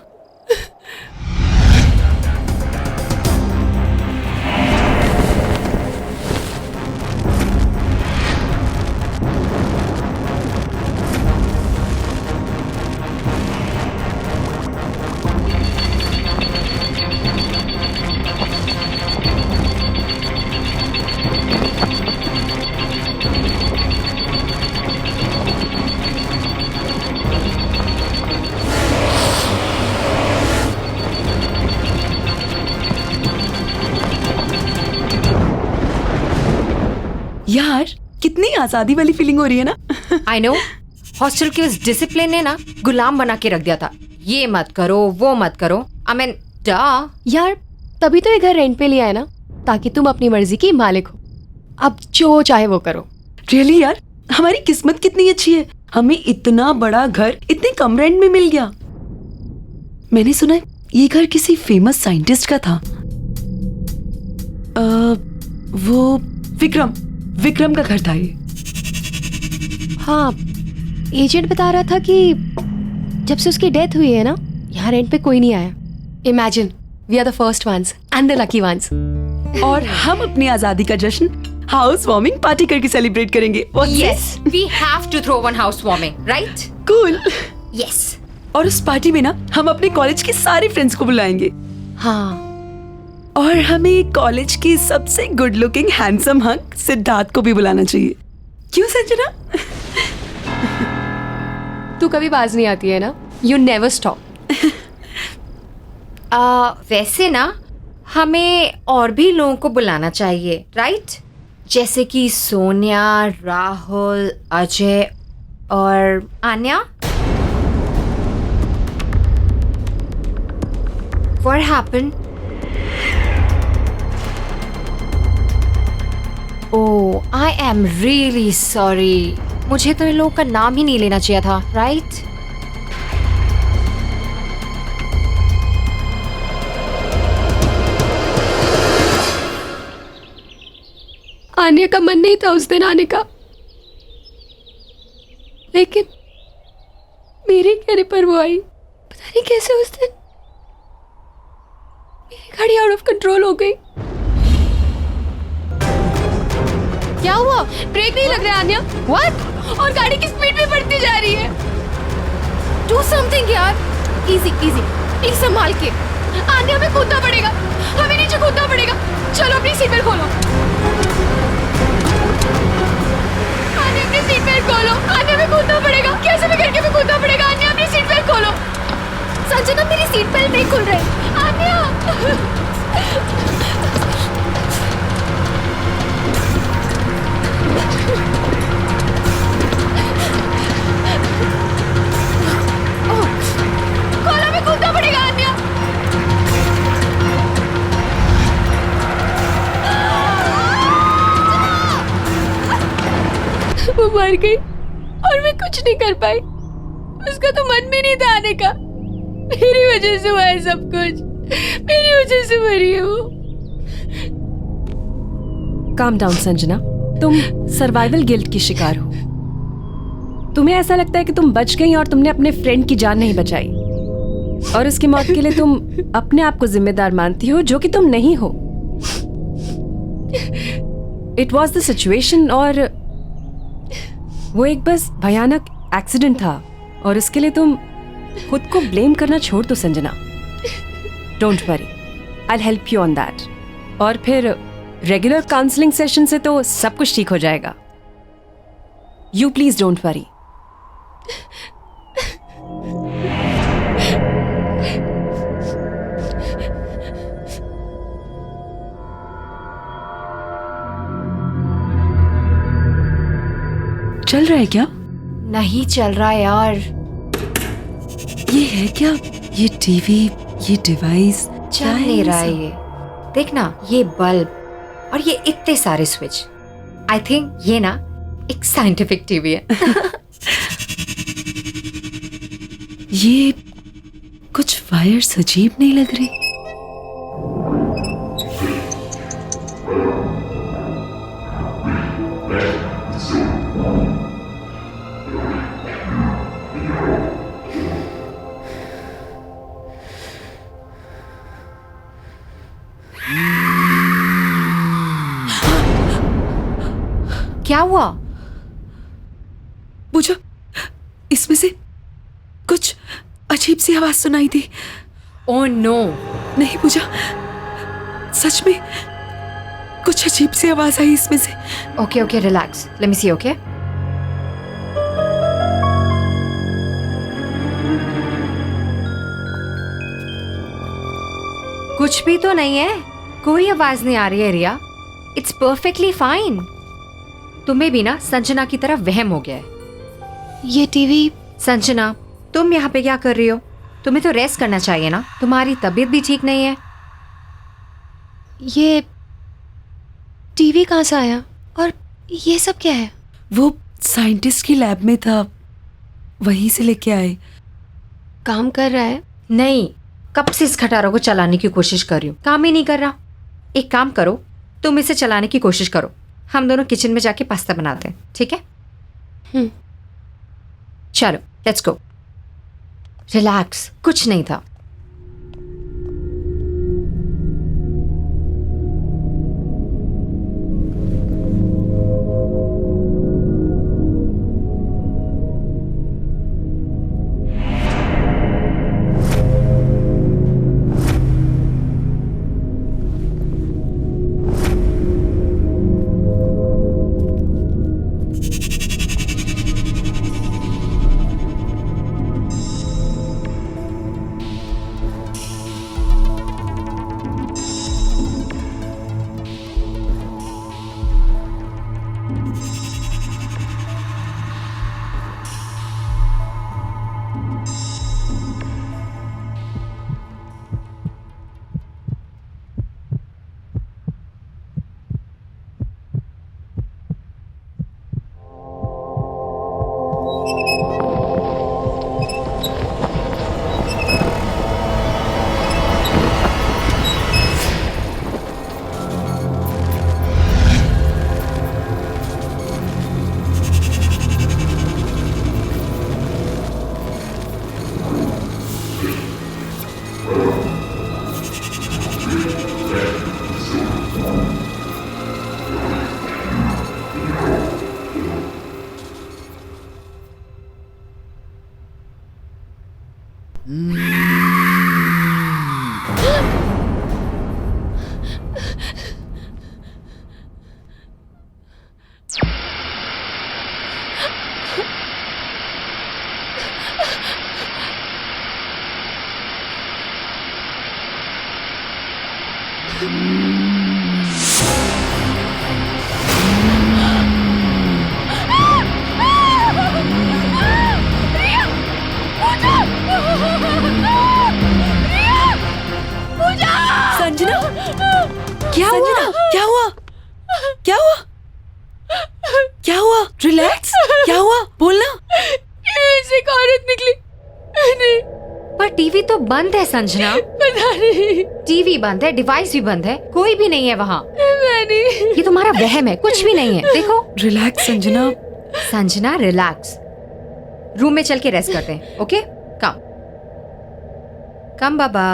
यार, कितनी आजादी वाली फीलिंग हो रही है ना। आई नो, हॉस्टल के उस डिसिप्लिन ने ना गुलाम बना के रख दिया था। ये मत करो, वो मत करो। आई मीन यार, तभी तो ये घर रेंट पे लिया है ना, ताकि तुम अपनी मर्जी की मालिक हो। अब जो चाहे वो करो। रियली यार, हमारी किस्मत कितनी अच्छी है, हमें इतना बड़ा घर इतने कम रेंट में मिल गया। मैंने सुना है ये घर किसी फेमस साइंटिस्ट का था। वो विक्रम का घर था ये। हाँ, एजेंट बता रहा था कि जब से उसकी डेथ हुई है ना, यहाँ रेंट पे कोई नहीं आया। Imagine, we are the first ones and the lucky ones. और हम अपनी आजादी का जश्न हाउस वार्मिंग पार्टी करके सेलिब्रेट करेंगे। Yes, we have to throw one house warming, right? Cool. Yes. और उस पार्टी में ना हम अपने कॉलेज के सारे फ्रेंड्स को बुलाएंगे। हाँ, और हमें कॉलेज की सबसे good looking handsome hunk Siddharth को भी बुलाना चाहिए। क्यों संजना? तू कभी बाज नहीं आती है ना, यू नेवर स्टॉप। वैसे ना हमें और भी लोगों को बुलाना चाहिए, राइट? जैसे कि सोनिया, राहुल, अजय और Anya. What happened? Oh, I am really sorry. मुझे तो इन लोगों का नाम ही नहीं लेना चाहिए था, राइट? आने का मन नहीं था उस दिन आने का, लेकिन मेरे कहने पर वो आई। पता नहीं कैसे उस दिन मेरी गाड़ी आउट ऑफ कंट्रोल हो गई। क्या हुआ? ब्रेक नहीं लग रहा है आन्या? व्हाट? और गाड़ी की स्पीड भी बढ़ती जा रही है। डू समथिंग यार। इजी इजी, प्लीज संभाल के। आन्या, हमें कूदना पड़ेगा, हमें नीचे कूदना पड़ेगा। चलो अपनी सीट बेल्ट खोलो। आन्या, अपनी सीट बेल्ट खोलो। आन्या, हमें कूदना पड़ेगा, कैसे भी करके हमें कूदना पड़ेगा। आन्या, अपनी सीट बेल्ट खोलो। संजना, मेरी सीट बेल्ट नहीं खुल रही। आन्या, खोलो, हमें कूदना पड़ेगा। आन्या, वो मर गई और मैं कुछ नहीं कर पाई। उसका तो मन में नहीं था आने का। मेरी वजह से हुआ है सब कुछ, मेरी वजह से मरी है वो। काम डाउन संजना, तुम सर्वाइवल गिल्ट की शिकार हो। तुम्हें ऐसा लगता है कि तुम बच गई और तुमने अपने फ्रेंड की जान नहीं बचाई, और उसकी मौत के लिए तुम अपने आप को जिम्मेदार मानती हो, जो कि तुम नहीं हो। इट वॉज द सिचुएशन, और वो एक बस भयानक एक्सीडेंट था, और इसके लिए तुम खुद को ब्लेम करना छोड़ दो Sanjana. Don't worry, I will help you on that. और फिर रेगुलर काउंसलिंग सेशन से तो सब कुछ ठीक हो जाएगा। You please don't worry. चल रहा है क्या? नहीं चल रहा यार। ये है क्या? ये टीवी, ये डिवाइस चल नहीं रहा है ये। देखना, ये बल्ब और ये इतने सारे स्विच, आई थिंक ये ना एक साइंटिफिक टीवी है। ये कुछ वायर्स अजीब नहीं लग रही? क्या हुआ? पूजा, इसमें से कुछ अजीब सी आवाज सुनाई दी। Oh no. नहीं पूजा, सच में कुछ अजीब सी आवाज आई इसमें से। Okay okay, relax, let me see. Okay, कुछ भी तो नहीं है, कोई आवाज नहीं आ रही है रिया। It's perfectly fine. तुम्हें भी ना संजना की तरह वहम हो गया है। ये टीवी। संजना, तुम यहाँ पे क्या कर रही हो? तुम्हें तो रेस्ट करना चाहिए ना, तुम्हारी तबीयत भी ठीक नहीं है। ये टीवी कहाँ से आया और ये सब क्या है? वो साइंटिस्ट की लैब में था, वहीं से लेके आए। काम कर रहा है? नहीं, कब से इस खटारों को चलाने की कोशिश कर रही हूँ, काम ही नहीं कर रहा। एक काम करो, तुम इसे चलाने की कोशिश करो, हम दोनों किचन में जाके पास्ता बनाते हैं, ठीक है? चलो लेट्स गो। रिलैक्स, कुछ नहीं था। संजना, क्या हुआ? क्या हुआ? क्या हुआ? क्या हुआ? रिलैक्स, क्या हुआ? बोलना। एक औरत निकली। नहीं, पर टीवी तो बंद है संजना। पता नहीं। टीवी बंद है, डिवाइस भी बंद है, कोई भी नहीं है वहाँ। नहीं, ये तुम्हारा वहम है, कुछ भी नहीं है। देखो। Relax Sanjana. Sanjana relax, room में चल के रेस्ट करते हैं। ओके, कम कम बाबा।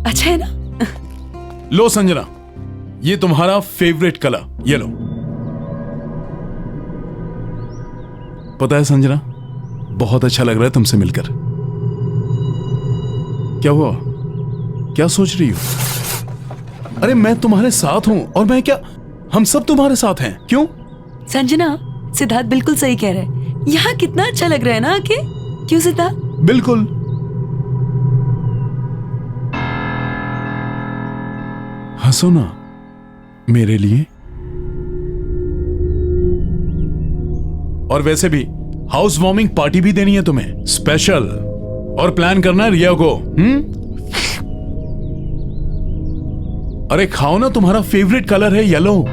अच्छा है ना? लो संजना, ये तुम्हारा फेवरेट कलर, ये लो। पता है संजना, बहुत अच्छा लग रहा है तुमसे मिलकर। क्या हुआ? क्या सोच रही हो? अरे मैं तुम्हारे साथ हूं, और मैं क्या, हम सब तुम्हारे साथ हैं। क्यों? संजना, सिद्धार्थ बिल्कुल सही कह रहे हैं। यहाँ कितना अच्छा लग रहा है ना आके। क्यों सिद्धार्थ? बिल्कुल। हंसो ना मेरे लिए। और वैसे भी हाउस वार्मिंग पार्टी भी देनी है तुम्हें, स्पेशल। और प्लान करना है रिया को। अरे खाओ ना, तुम्हारा फेवरेट कलर है येलो।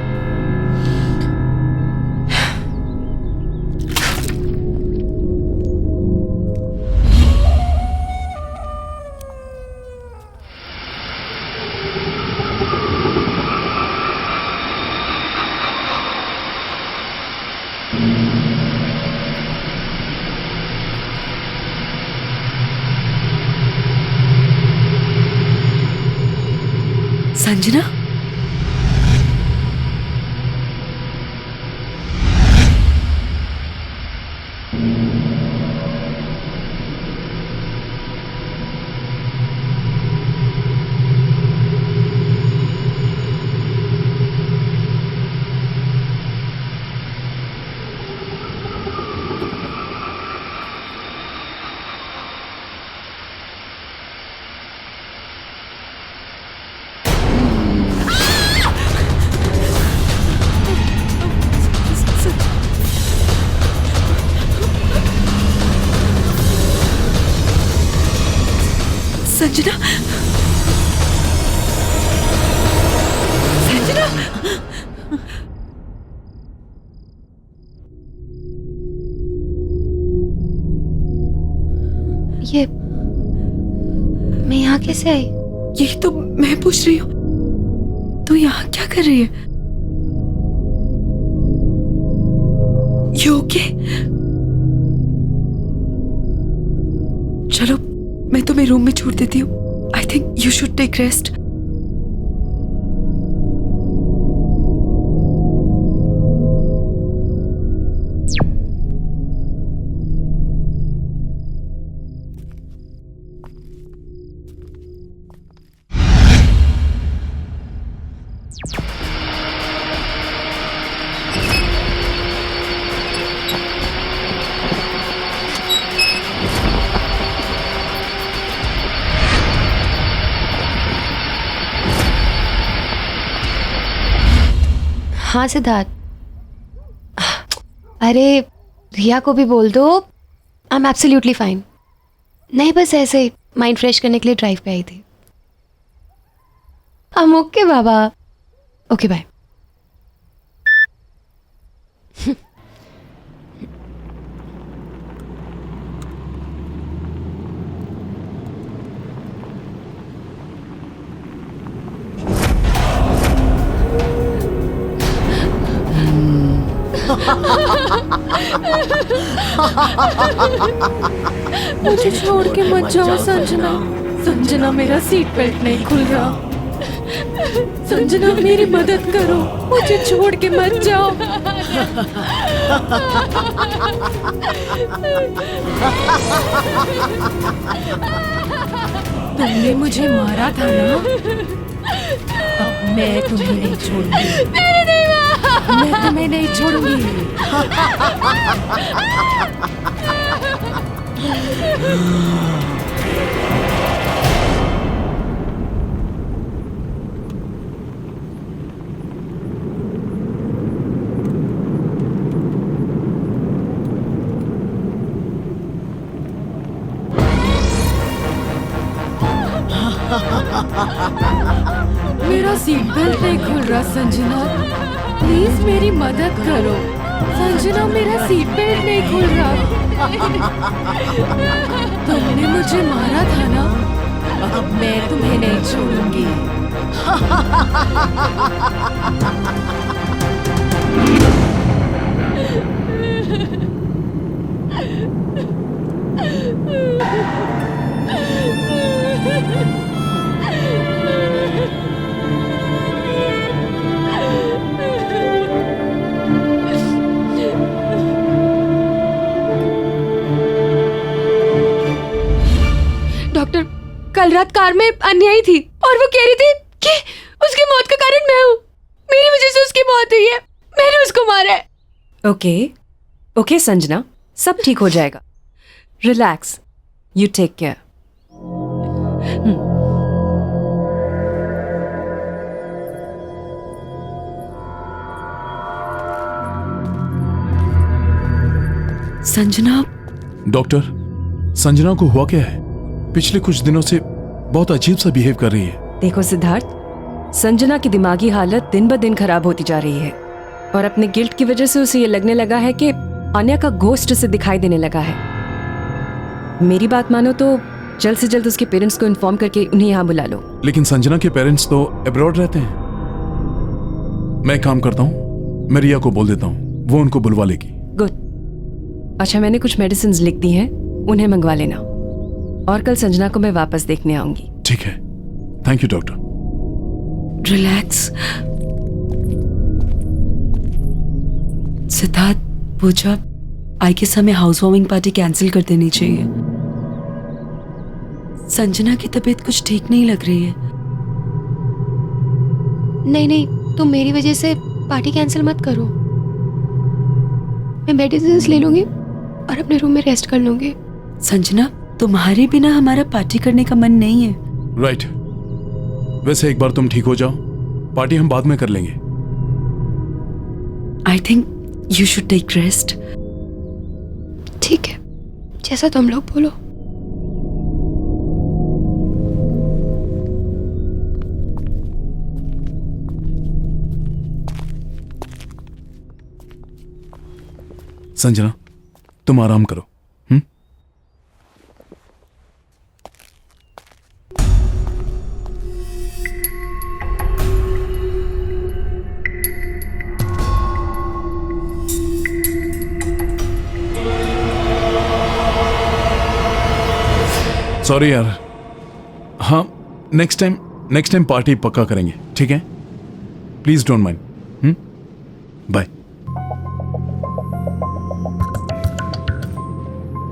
संजना, संजना, संजना, ये मैं यहाँ कैसे आई? यही तो मैं पूछ रही हूँ। तू यहाँ क्या कर रही है? You okay? चलो मैं तुम्हें रूम में छोड़ देती हूँ। I think you should take rest. हाँ सिद्धार्थ, अरे रिया को भी बोल दो, आई एम एब्सोल्युटली फाइन। नहीं, बस ऐसे ही माइंड फ्रेश करने के लिए ड्राइव पे आई थी। I'm okay Baba. Okay bye. मुझे छोड़ के मत जाओ संजना। संजना, मेरा सीट बेल्ट नहीं खुल रहा। संजना, मेरी मदद करो, मुझे छोड़ के मत जाओ। तुमने मुझे मारा था ना, अब मैं तुम्हें नहीं छोड़ूंगी। मैं तुम्हें नहीं छोड़ूंगी। मेरा सीट बेल्ट नहीं खुल रहा संजना, प्लीज मेरी मदद करो। संजना, मेरा सीट बेल्ट नहीं खुल रहा। तुमने मुझे मारा था ना, अब मैं तुम्हें नहीं छोड़ूंगी। कल रात कार में अन्यायी थी और वो कह रही थी कि उसकी मौत का कारण मैं हूँ, मेरी वजह से उसकी मौत हुई है, मैंने उसको मारा है। ओके ओके संजना, सब ठीक हो जाएगा। Relax, you take care. Sanjana. Doctor, Sanjana को हुआ क्या है? पिछले कुछ दिनों से बहुत अजीब सा बिहेव कर रही है। देखो सिद्धार्थ, संजना की दिमागी हालत दिन ब दिन खराब होती जा रही है और अपने गिल्ट की वजह से उसे ये लगने लगा है कि आन्या का घोस्ट उसे दिखाई देने लगा है। मेरी बात मानो तो जल्द से जल्द उसके पेरेंट्स को इन्फॉर्म करके उन्हें यहाँ बुला लो। लेकिन संजना के पेरेंट्स तो अब्रॉड रहते हैं। मैं एक काम करता हूँ, मैं रिया को बोल देता हूँ, वो उनको बुलवा लेगी। गुड। अच्छा, मैंने कुछ मेडिसिन लिख दी हैं, उन्हें मंगवा लेना और कल संजना को मैं वापस देखने आऊंगी। ठीक है, thank you doctor. Relax. Siddharth, Pooja, I guess हमें हाउस वार्मिंग पार्टी कैंसिल कर देनी चाहिए। संजना की तबीयत कुछ ठीक नहीं लग रही है। नहीं नहीं, तुम मेरी वजह से पार्टी कैंसिल मत करो। मैं मेडिसिन ले लूंगी और अपने रूम में रेस्ट कर लूंगी। संजना, तुम्हारे बिना हमारा पार्टी करने का मन नहीं है। राइट। वैसे एक बार तुम ठीक हो जाओ, पार्टी हम बाद में कर लेंगे। I think you should take rest. ठीक है, जैसा तुम लोग बोलो। संजना, तुम आराम करो। सॉरी यार। हाँ, नेक्स्ट टाइम पार्टी पक्का करेंगे, ठीक है? Please don't mind. बाय।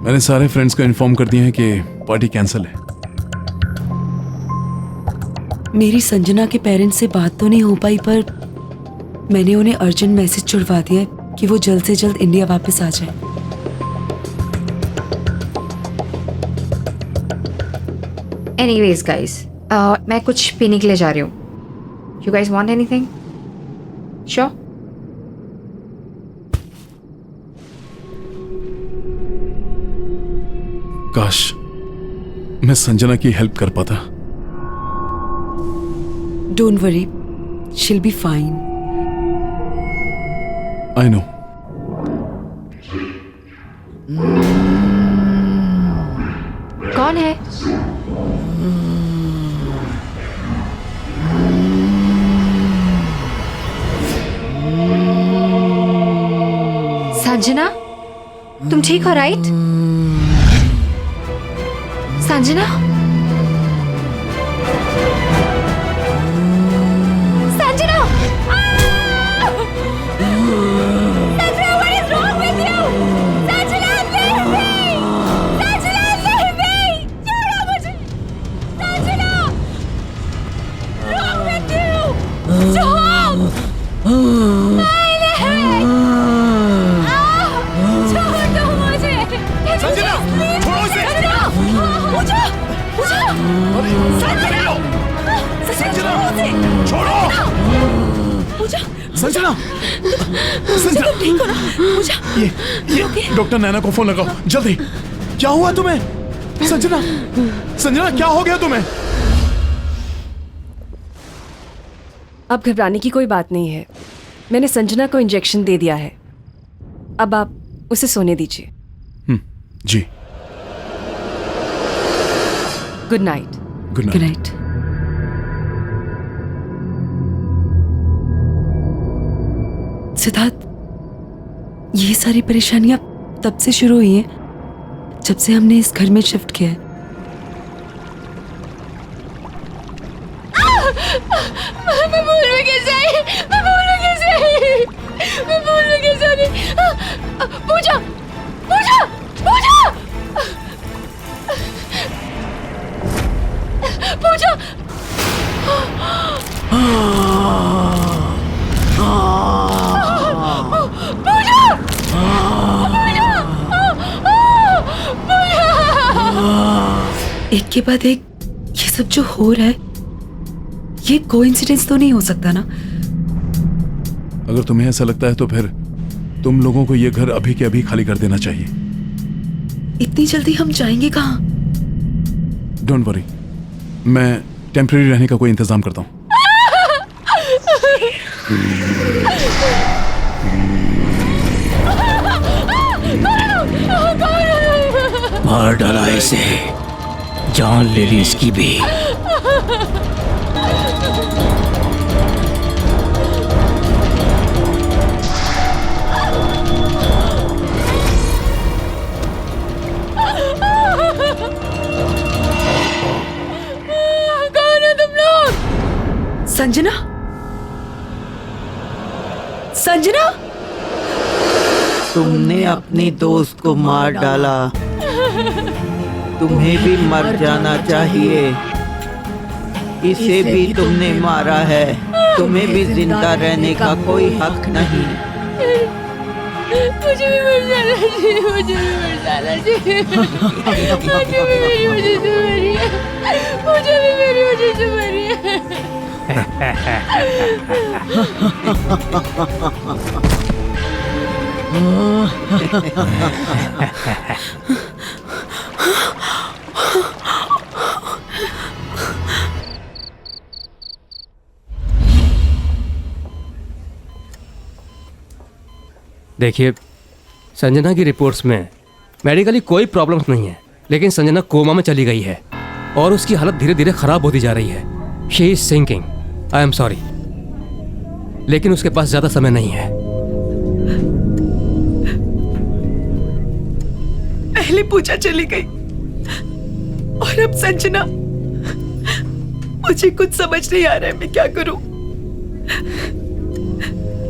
मैंने सारे फ्रेंड्स को इन्फॉर्म कर दिया है कि पार्टी कैंसिल है। मेरी संजना के पेरेंट्स से बात तो नहीं हो पाई, पर मैंने उन्हें अर्जेंट मैसेज छुड़वा दिया है कि वो जल्द से जल्द इंडिया वापस आ जाए। एनीवेज गाइस, मैं कुछ पीने के लिए जा रही हूँ। You guys want anything? Sure? काश मैं संजना की हेल्प कर पाता। Don't worry, she'll be fine. I know. कौन है? संजना, तुम ठीक हो right? Sanjana? Sanjana! Sanjana, what is wrong with you? Sanjana, leave me! Sanjana, leave me! छोड़ो मुझे! Sanjana! Wrong with you? Stop! छोड़ दो मुझे! संजना, छोड़ो उसे! पूजा! पूजा! संजना, छोड़ो! पूजा! संजना, संजना, ठीक हो ना? पूजा! ये डॉक्टर नैना को फोन लगाओ जल्दी। क्या हुआ तुम्हें? संजना, संजना क्या हो गया तुम्हें? अब घबराने की कोई बात नहीं है। मैंने संजना को इंजेक्शन दे दिया है, अब आप उसे सोने दीजिए। जी। Good night. Good good night. Siddharth, ये सारी परेशानियां तब से शुरू हुई हैं जब से हमने इस घर में शिफ्ट किया है। मैं भूल कैसे आई? मैं भूल कैसे आई? मैं भूल कैसे आई? पूजा! पूजा! पूजा! एक के बाद एक ये सब जो हो रहा है, ये कोइंसिडेंस तो नहीं हो सकता ना? अगर तुम्हें ऐसा लगता है तो फिर तुम लोगों को ये घर अभी के अभी खाली कर देना चाहिए। इतनी जल्दी हम जाएंगे कहाँ? डोंट वरी, मैं टेम्परेरी रहने का कोई इंतजाम करता हूँ। मार डाला इसे, जान ले ली इसकी भी। कौन हो तुम लोग? संजना, संजना, तुमने अपनी दोस्त को मार डाला, तुम्हें भी मर जाना चाहिए। इसे भी तुमने मारा है, तुम्हें भी जिंदा रहने का कोई हक नहीं। मुझे भी मर जाना चाहिए, मुझे भी मर जाना चाहिए। मुझे भी मेरी वजह से मरी है, मुझे भी मेरी वजह से मरी है। देखिए, संजना की रिपोर्ट्स में मेडिकली कोई प्रॉब्लम्स नहीं है, लेकिन संजना कोमा में चली गई है और उसकी हालत धीरे धीरे खराब होती जा रही है। She is sinking. I am sorry, लेकिन उसके पास ज्यादा समय नहीं है। पहले पूजा चली गई और अब संजना। मुझे कुछ समझ नहीं आ रहा है, मैं क्या करूं?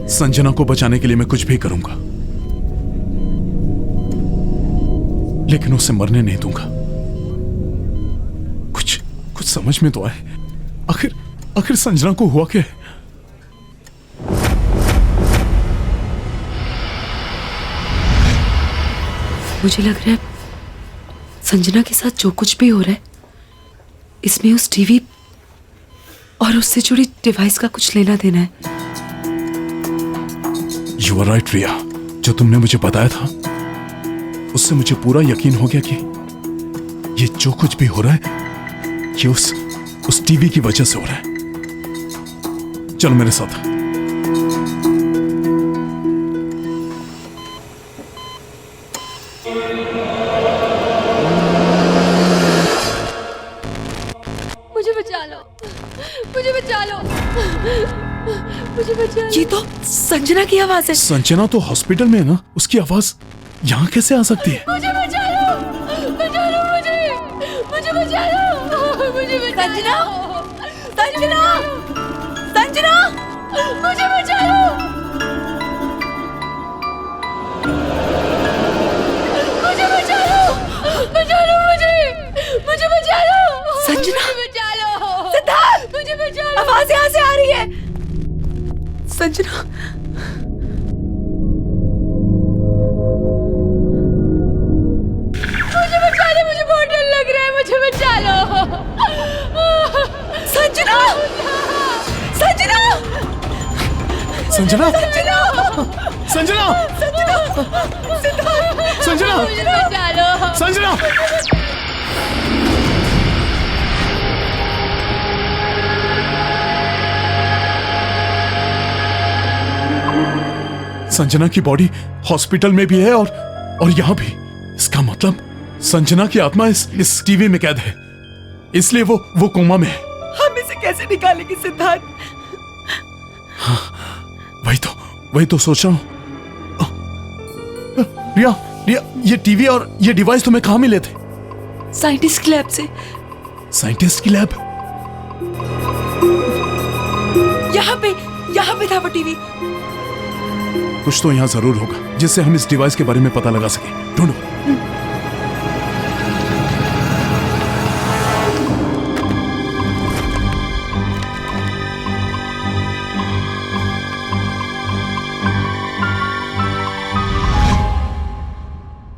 संजना को बचाने के लिए मैं कुछ भी करूंगा, लेकिन उसे मरने नहीं दूंगा। कुछ समझ में तो आए, आखिर संजना को हुआ क्या है? मुझे लग रहा है संजना के साथ जो कुछ भी हो रहा है, इसमें उस टीवी और उससे जुड़ी डिवाइस का कुछ लेना देना है। You are right, रिया। जो तुमने मुझे बताया था उससे मुझे पूरा यकीन हो गया कि ये जो कुछ भी हो रहा है ये उस टीवी की वजह से हो रहा है। चलो मेरे साथ। मुझे बचा लो, मुझे बचा लो, मुझे बचा लो। ये तो संजना की आवाज है। संजना तो हॉस्पिटल में है ना, उसकी आवाज यहाँ कैसे आ सकती है? मुझे बचा लो, बचा लो मुझे बचा लो, मुझे बचा लो। संजना, संजना, मुझे बचा लो, मुझे बचा लो, मुझे बचा लो। संजना, मुझे बचा लो, सिद्धार्थ, मुझे बचा लो। आवाज यहाँ से आ रही है। संजना, मुझे बचा लो, मुझे बहुत डर लग रहा है, मुझे बचा लो। संजना, संजना, संजना, संजना, संजना, मुझे बचा लो, संजना। संजना की बॉडी हॉस्पिटल में भी है और यहाँ भी। इसका मतलब संजना की आत्मा इस टीवी में कैद है, इसलिए वो कोमा में है। हम इसे कैसे निकालेंगे सिद्धार्थ? हाँ, वही तो सोच रहा हूँ। रिया, ये टीवी और ये डिवाइस तुम्हें कहाँ मिले थे? साइंटिस्ट की लैब से। साइंटिस्ट की लैब? यहाँ पे था वो टीवी। कुछ तो यहाँ जरूर होगा जिससे हम इस डिवाइस के बारे में पता लगा सके। ढूंढो।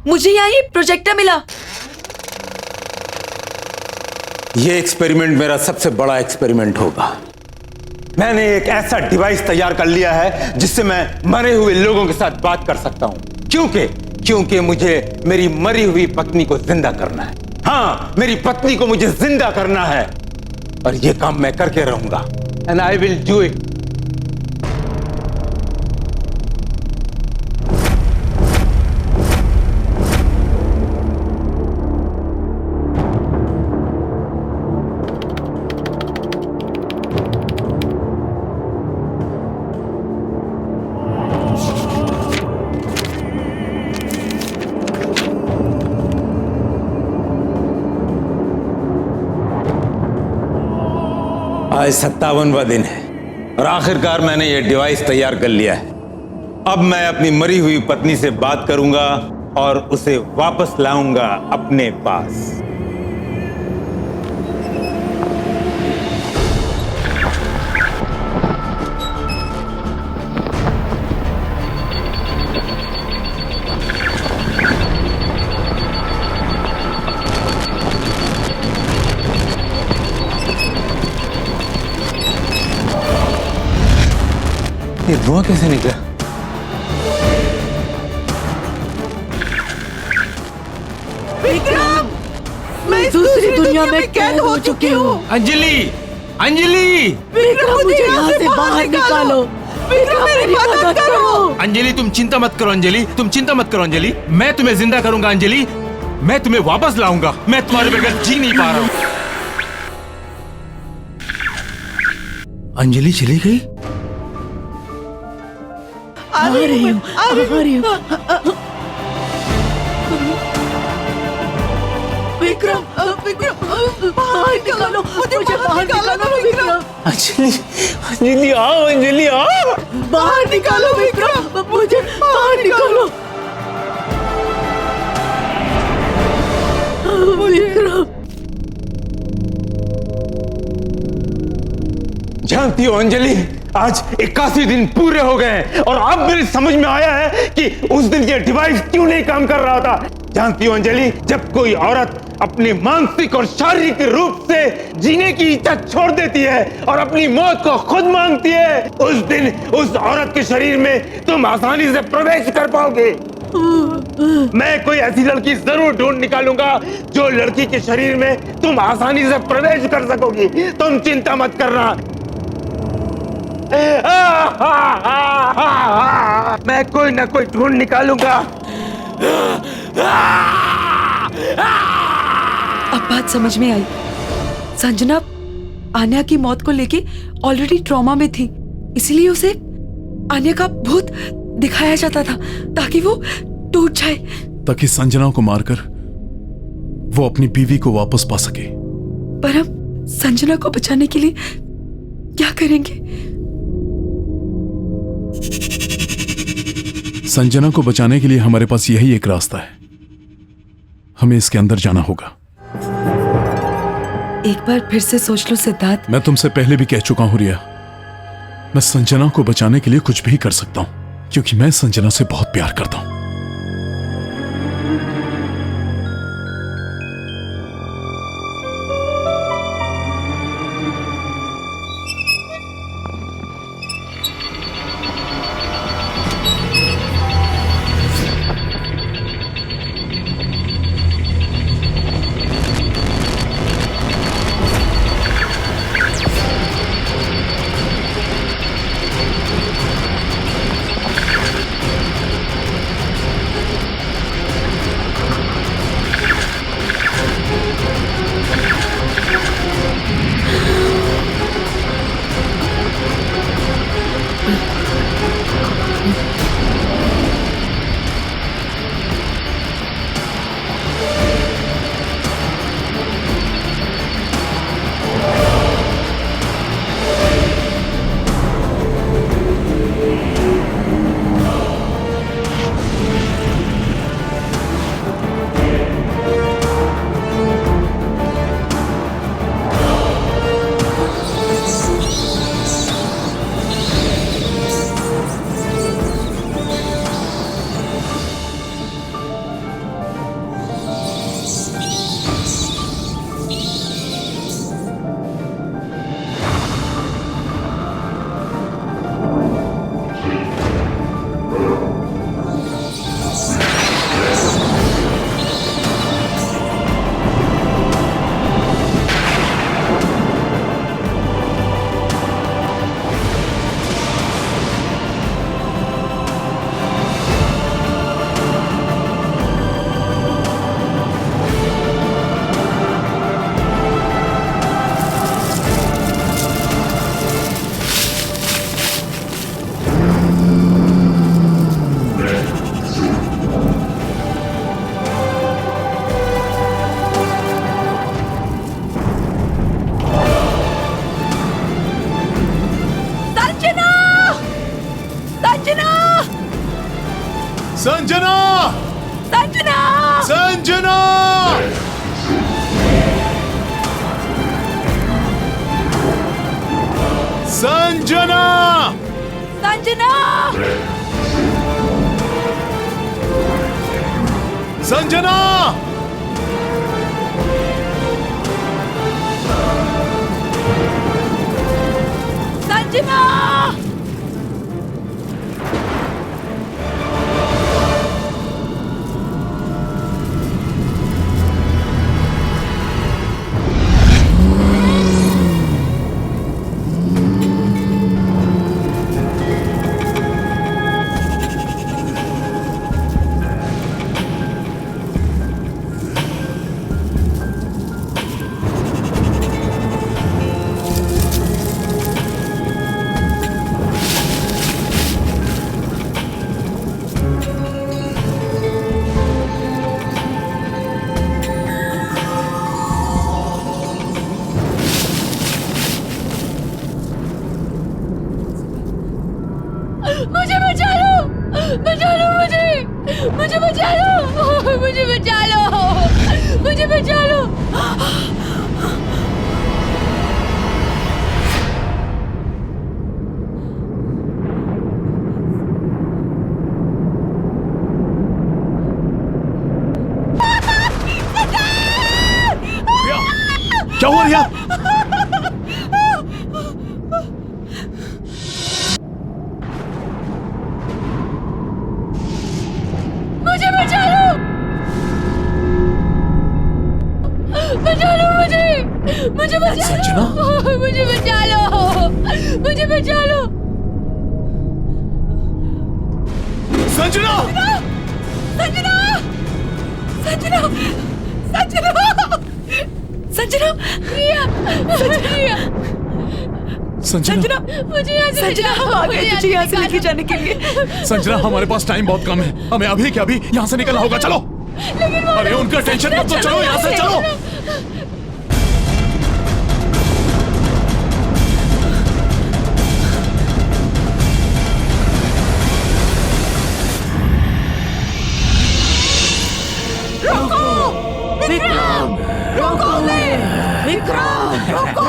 मुझे यहाँ ये प्रोजेक्टर मिला। ये एक्सपेरिमेंट मेरा सबसे बड़ा एक्सपेरिमेंट होगा। मैंने एक ऐसा डिवाइस तैयार कर लिया है जिससे मैं मरे हुए लोगों के साथ बात कर सकता हूं। क्योंकि मुझे मेरी मरी हुई पत्नी को जिंदा करना है। हाँ, मेरी पत्नी को मुझे जिंदा करना है और ये काम मैं करके रहूंगा। And I will do it. आज 57वां दिन है और आखिरकार मैंने यह डिवाइस तैयार कर लिया है। अब मैं अपनी मरी हुई पत्नी से बात करूंगा और उसे वापस लाऊंगा अपने पास। ये धुआं कैसे निकला? विक्रम, मैं दूसरी दुनिया में कैद हो चुकी हूँ। अंजलि, अंजलि! विक्रम, मुझे यहाँ से बाहर निकालो। विक्रम, मेरी मदद करो। अंजलि, तुम चिंता मत करो। अंजलि, तुम चिंता मत करो। अंजलि, मैं तुम्हें जिंदा करूंगा। अंजलि, मैं तुम्हें वापस लाऊंगा। मैं तुम्हारे बगैर जी नहीं पा रहा हूँ। अंजलि चली गई? आ रही हूँ। विक्रम, बाहर निकालो, मुझे बाहर निकालो विक्रम। अंजलि आओ, अंजलि आओ। बाहर निकालो विक्रम, मुझे बाहर निकालो। विक्रम, जानती हो अंजलि, आज 81 दिन पूरे हो गए हैं और अब मेरी समझ में आया है कि उस दिन ये डिवाइस क्यों नहीं काम कर रहा था। जानती हो अंजलि, जब कोई औरत अपने मानसिक और शारीरिक रूप से जीने की इच्छा छोड़ देती है और अपनी मौत को खुद मांगती है, उस दिन उस औरत के शरीर में तुम आसानी से प्रवेश कर पाओगे। मैं कोई ऐसी लड़की जरूर ढूंढ निकालूंगा जो लड़की के शरीर में तुम आसानी से प्रवेश कर सकोगी। तुम चिंता मत करना। मैं कोई ना कोई ढूंढ निकालूंगा। अब बात समझ में आई। संजना आन्या की मौत को लेके ऑलरेडी ट्रॉमा में थी, इसलिए उसे आन्या का भूत दिखाया जाता था ताकि वो टूट जाए, ताकि संजना को मारकर वो अपनी बीवी को वापस पा सके। पर हम संजना को बचाने के लिए क्या करेंगे? संजना को बचाने के लिए हमारे पास यही एक रास्ता है। हमें इसके अंदर जाना होगा। एक बार फिर से सोच लो सिद्धार्थ। मैं तुमसे पहले भी कह चुका हूं रिया, मैं संजना को बचाने के लिए कुछ भी कर सकता हूं क्योंकि मैं संजना से बहुत प्यार करता हूं। संजना! संजना! संजना! संजना! संजना! संजना! संजना! मुझे बचा लो! बचा लो मुझे! मुझे बचा लो! मुझे बचा लो! मुझे बचा लो! क्या हुआ रिया? मुझे बचा लो! बचा लो मुझे! मुझे बचा लो! मुझे बचा लो! मुझे बचा लो! संजना! संजना! संजना! संजना! संजना! रिया! रिया! संजना! मुझे यहाँ से संजना, हम आ गए तुझे यहाँ से लेके जाने के लिए। संजना, हमारे पास टाइम बहुत कम है, हमें अभी के अभी यहाँ से निकलना होगा। चलो। अरे उनका टेंशन मत लो, चलो यहाँ से, चलो। विक्रम! रोको विक्रम! रोको!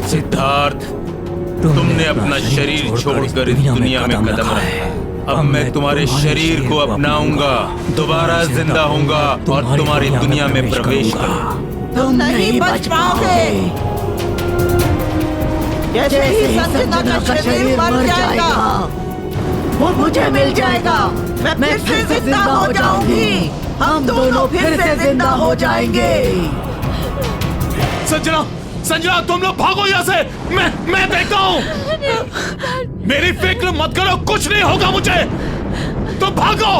सिद्धार्थ, तुमने अपना शरीर छोड़कर इस दुनिया में कदम रखा। अब मैं तुम्हारे शरीर को अपनाऊंगा, दोबारा जिंदा होऊंगा और तुम्हारी दुनिया में प्रवेश करूंगा। तुम नहीं बच पाओगे। जैसे ही संजना का शरीर मर जाएगा, वो मुझे मिल जाएगा। मैं फिर से जिंदा हो जाऊंगी। हम दोनों फिर से जिंदा हो जाएंगे। संजना! संजना, तुम लोग भागो यहाँ से। मैं देखता हूँ। मेरी फिक्र मत करो, कुछ नहीं होगा मुझे। तुम भागो।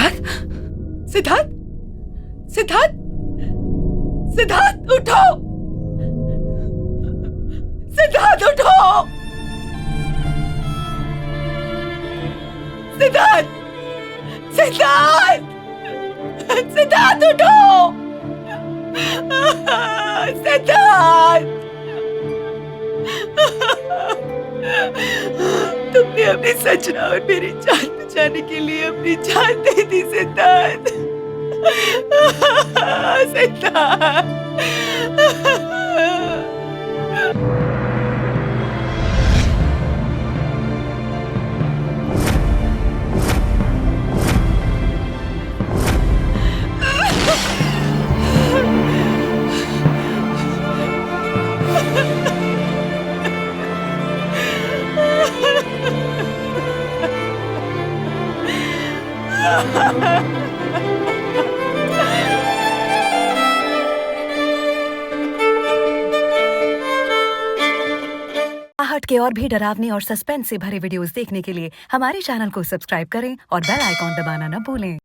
सिद्धार्थ सिद्धार्थ सिद्धार्थ सिद्धार्थ उठो सिद्धार्थ उठो सिद्धार्थ सिद्धार्थ सिद्धार्थ उठो सिद्धार्थ तुमने अपनी सजना और मेरी जान बचाने के लिए अपनी जान दे दी सिद्धार्थ सिद्धार्थ आहट के और भी डरावनी और सस्पेंस से भरे वीडियोस देखने के लिए हमारे चैनल को सब्सक्राइब करें और बेल आइकॉन दबाना न भूलें।